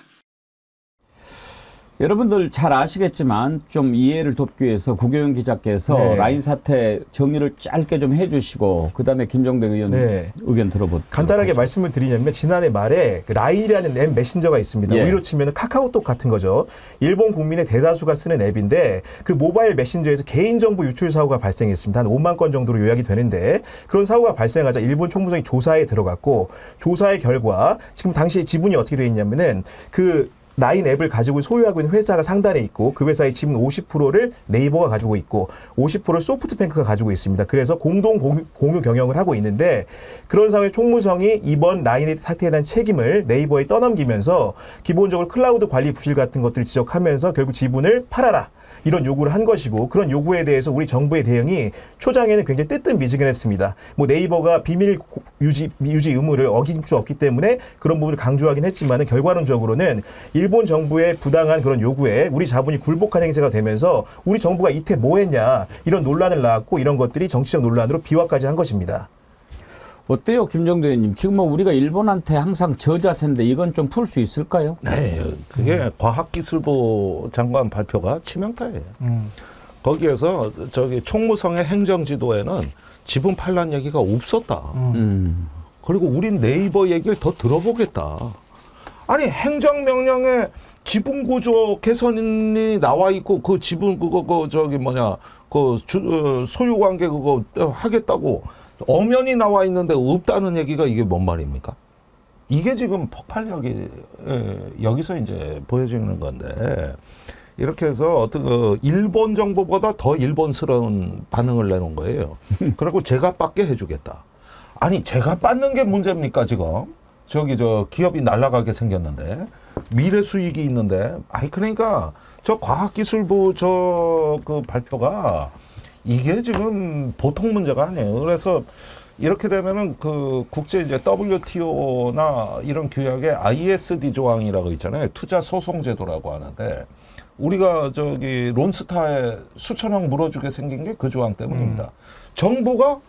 여러분들 잘 아시겠지만 좀 이해를 돕기 위해서 구교영 기자께서 라인 사태 정리를 짧게 좀 해주시고 그다음에 김종대 의원 의견 들어보도록 간단하게 말씀을 드리냐면 지난해 말에 그 라인이라는 앱 메신저가 있습니다. 우리로 치면 카카오톡 같은 거죠. 일본 국민의 대다수가 쓰는 앱인데 그 모바일 메신저에서 개인정보 유출 사고가 발생했습니다. 한 5만 건 정도로 요약이 되는데 그런 사고가 발생하자 일본 총무성이 조사에 들어갔고 조사의 결과 지금 당시 지분이 어떻게 되어 있냐면은 그 라인 앱을 가지고 소유하고 있는 회사가 상단에 있고 그 회사의 지분 50%를 네이버가 가지고 있고 50%를 소프트뱅크가 가지고 있습니다. 그래서 공동 공유 경영을 하고 있는데 그런 상황에 총무성이 이번 라인의 사태에 대한 책임을 네이버에 떠넘기면서 기본적으로 클라우드 관리 부실 같은 것들을 지적하면서 결국 지분을 팔아라. 이런 요구를 한 것이고 그런 요구에 대해서 우리 정부의 대응이 초장에는 굉장히 뜨뜻미지근했습니다. 뭐 네이버가 비밀 유지 의무를 어길 수 없기 때문에 그런 부분을 강조하긴 했지만은 결과론적으로는 일본 정부의 부당한 그런 요구에 우리 자본이 굴복한 행세가 되면서 우리 정부가 이때 뭐 했냐 이런 논란을 낳았고 이런 것들이 정치적 논란으로 비화까지 한 것입니다. 어때요, 김종대 의원님? 지금 뭐 우리가 일본한테 항상 저자세인데 이건 좀 풀 수 있을까요? 네, 그게 과학기술부 장관 발표가 치명타예요. 거기에서 저기 총무성의 행정지도에는 지분 팔란 얘기가 없었다. 그리고 우린 네이버 얘기를 더 들어보겠다. 아니 행정명령에 지분구조 개선이 나와 있고 그 지분 그거 저기 뭐냐 그 소유관계 그거 하겠다고. 엄연히 나와 있는데 없다는 얘기가 이게 뭔 말입니까? 이게 지금 폭발력이 여기서 이제 보여지는 건데 이렇게 해서 어떤 그 일본 정부보다 더 일본스러운 반응을 내놓은 거예요. 그리고 제가 받게 해주겠다. 아니 제가 받는 게 문제입니까 지금? 저기 저 기업이 날아가게 생겼는데 미래 수익이 있는데 아니 그러니까 저 과학기술부 저 그 발표가 이게 지금 보통 문제가 아니에요. 그래서 이렇게 되면은 그 국제 이제 WTO나 이런 규약에 ISD 조항이라고 있잖아요. 투자 소송 제도라고 하는데 우리가 저기 론스타에 수천억 물어주게 생긴 게 그 조항 때문입니다. 정부가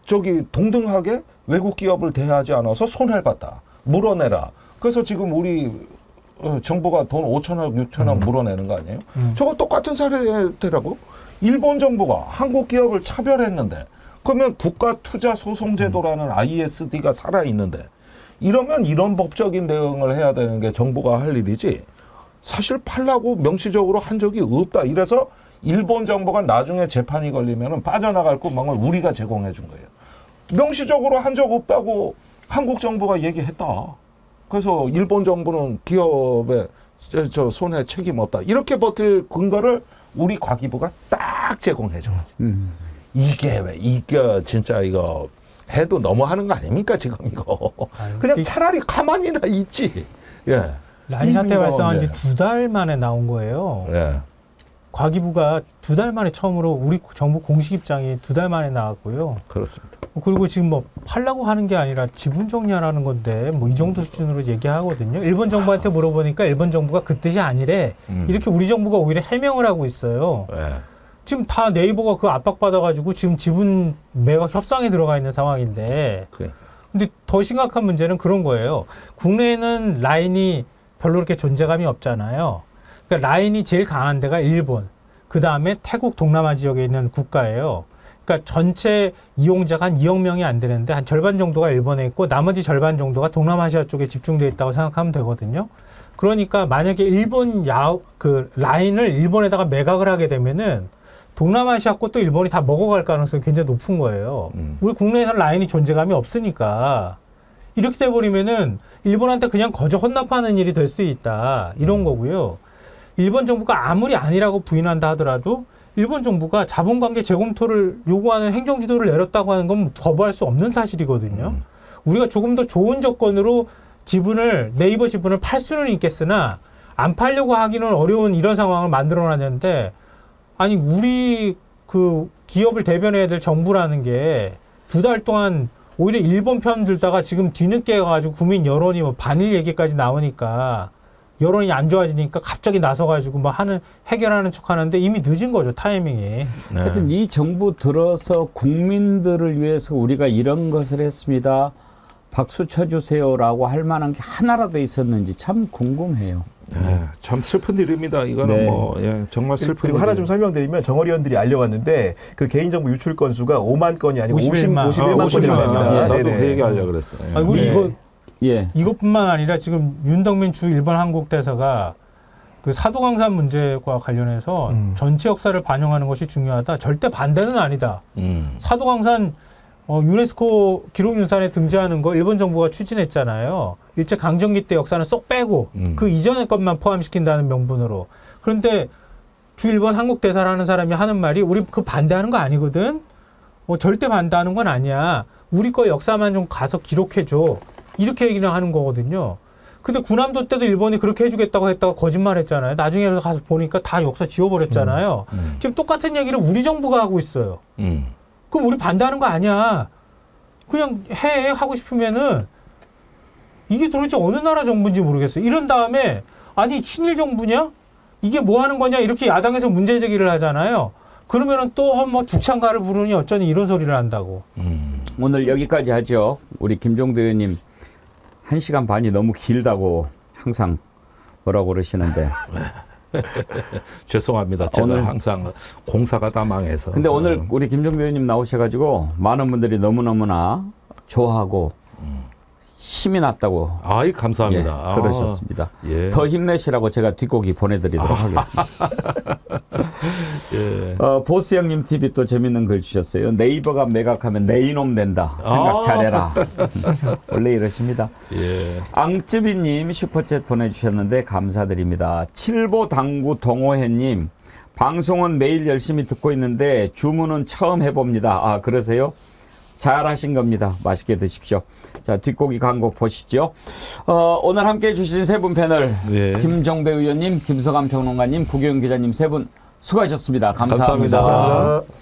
저기 동등하게 외국 기업을 대하지 않아서 손해를 봤다. 물어내라. 그래서 지금 우리 정부가 돈 5천억, 6천억 물어내는 거 아니에요? 저거 똑같은 사례더라고. 일본 정부가 한국 기업을 차별했는데 그러면 국가투자소송제도라는 ISD가 살아있는데 이러면 이런 법적인 대응을 해야 되는 게 정부가 할 일이지 사실 팔라고 명시적으로 한 적이 없다. 이래서 일본 정부가 나중에 재판이 걸리면 빠져나갈 구멍을 우리가 제공해 준 거예요. 명시적으로 한 적 없다고 한국 정부가 얘기했다. 그래서 일본 정부는 기업에 저 손해 책임 없다. 이렇게 버틸 근거를 우리 과기부가 딱 제공해 줘야지. 이게 왜 이게 진짜 이거 해도 너무하는 거 아닙니까 지금 이거. 그냥 차라리 가만히나 있지. 예. 라인 사태 발생한 지 2달 만에 나온 거예요. 예. 과기부가 2달 만에 처음으로 우리 정부 공식 입장이 2달 만에 나왔고요. 그렇습니다. 그리고 지금 뭐 팔라고 하는 게 아니라 지분 정리하라는 건데 뭐 이 정도 수준으로 얘기하거든요. 일본 정부한테 물어보니까 일본 정부가 그 뜻이 아니래. 이렇게 우리 정부가 오히려 해명을 하고 있어요. 예. 지금 다 네이버가 그 압박받아가지고 지금 지분 매각 협상에 들어가 있는 상황인데. 근데 더 심각한 문제는 그런 거예요. 국내에는 라인이 별로 그렇게 존재감이 없잖아요. 그러니까 라인이 제일 강한 데가 일본, 그 다음에 태국 동남아 지역에 있는 국가예요. 그러니까 전체 이용자가 한 2억 명이 안 되는데 한 절반 정도가 일본에 있고 나머지 절반 정도가 동남아시아 쪽에 집중되어 있다고 생각하면 되거든요. 그러니까 만약에 일본 그 라인을 일본에다가 매각을 하게 되면은 동남아시아 것도 일본이 다 먹어갈 가능성이 굉장히 높은 거예요. 우리 국내에서는 라인이 존재감이 없으니까 이렇게 돼버리면은 일본한테 그냥 거저 헌납하는 일이 될 수 있다. 이런 거고요. 일본 정부가 아무리 아니라고 부인한다 하더라도 일본 정부가 자본관계 재검토를 요구하는 행정지도를 내렸다고 하는 건 거부할 수 없는 사실이거든요. 우리가 조금 더 좋은 조건으로 네이버 지분을 팔 수는 있겠으나 안 팔려고 하기는 어려운 이런 상황을 만들어놨는데 아니 우리 그 기업을 대변해야 될 정부라는 게 2달 동안 오히려 일본 편 들다가 지금 뒤늦게 가가지고 국민 여론이 뭐 반일 얘기까지 나오니까 여론이 안 좋아지니까 갑자기 나서가지고 뭐 해결하는 척 하는데 이미 늦은 거죠, 타이밍이. 하여튼 이 정부 들어서 국민들을 위해서 우리가 이런 것을 했습니다. 박수 쳐주세요라고 할 만한 게 하나라도 있었는지 참 궁금해요. 참 슬픈 일입니다. 이거는 정말 슬픈 그리고 하나 좀 설명드리면 정어리 의원들이 알려왔는데 그 개인정보 유출 건수가 5만 건이 아니고 51만 건이라고 합니다. 나도 그 얘기 하려고 그랬어요. 이것뿐만 아니라 지금 윤덕민 주 일본 한국 대사가 그 사도강산 문제와 관련해서 전체 역사를 반영하는 것이 중요하다. 절대 반대는 아니다. 사도강산 유네스코 기록유산에 등재하는 거 일본 정부가 추진했잖아요. 일제 강점기 때 역사는 쏙 빼고 그 이전의 것만 포함시킨다는 명분으로. 그런데 주 일본 한국 대사라는 사람이 하는 말이 우리 그 반대하는 거 아니거든. 절대 반대하는 건 아니야. 우리 거 역사만 좀 가서 기록해줘. 이렇게 얘기를 하는 거거든요. 근데 군함도 때도 일본이 그렇게 해주겠다고 했다가 거짓말했잖아요. 나중에 가서 보니까 다 역사 지워버렸잖아요. 지금 똑같은 얘기를 우리 정부가 하고 있어요. 그럼 우리 반대하는 거 아니야. 그냥 해 하고 싶으면은 이게 도대체 어느 나라 정부인지 모르겠어요. 이런 다음에 아니 친일 정부냐? 이게 뭐 하는 거냐? 이렇게 야당에서 문제 제기를 하잖아요. 그러면은 또 뭐 두창가를 부르니 어쩌니 이런 소리를 한다고. 오늘 여기까지 하죠. 우리 김종대 의원님 1시간 반이 너무 길다고 항상 뭐라고 그러시는데. 죄송합니다. 제가 오늘 항상 공사가 다 망해서. 근데 오늘 우리 김종대 의원님 나오셔가지고 많은 분들이 너무너무나 좋아하고 힘이 났다고. 아이 감사합니다. 그러셨습니다. 더 힘내시라고 제가 뒷고기 보내드리도록 하겠습니다. 보스 형님 TV 또 재밌는 글 주셨어요. 네이버가 매각하면 내 이놈 된다. 생각 잘해라. 원래 이러십니다. 앙쯔비님 슈퍼챗 보내주셨는데 감사드립니다. 칠보당구 동호회님 방송은 매일 열심히 듣고 있는데 주문은 처음 해봅니다. 아 그러세요? 잘하신 겁니다. 맛있게 드십시오. 자, 뒷고기 광고 보시죠. 오늘 함께해 주신 세 분 패널 김종대 의원님, 김서감 평론가님, 구교영 기자님 세 분 수고하셨습니다. 감사합니다. 감사합니다.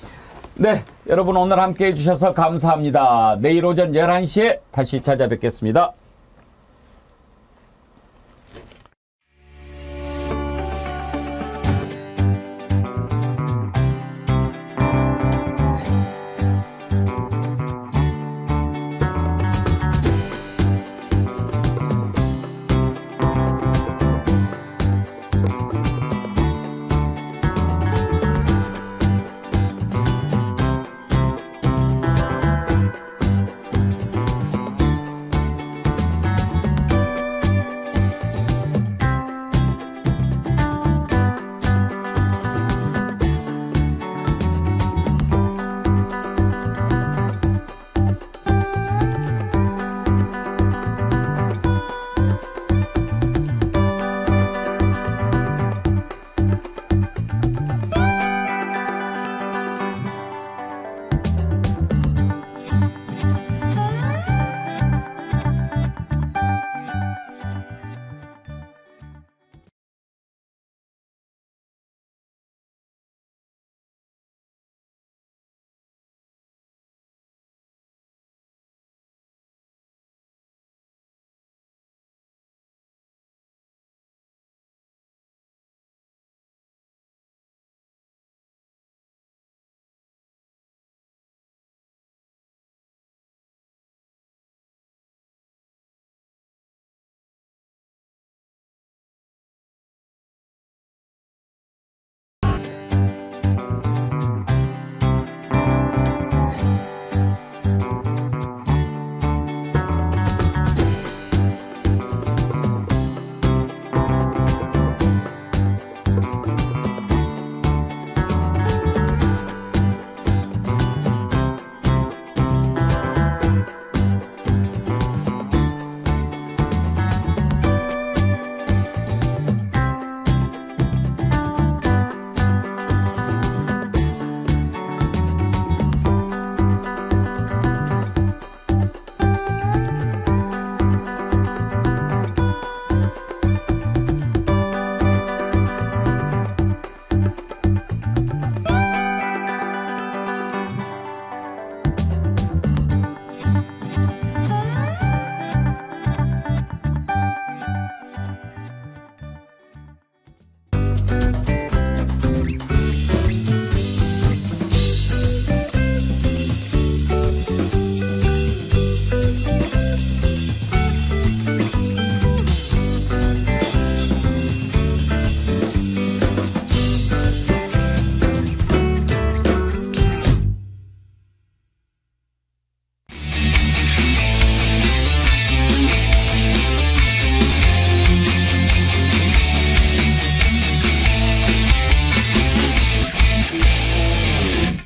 네, 여러분 오늘 함께해 주셔서 감사합니다. 내일 오전 11시에 다시 찾아뵙겠습니다.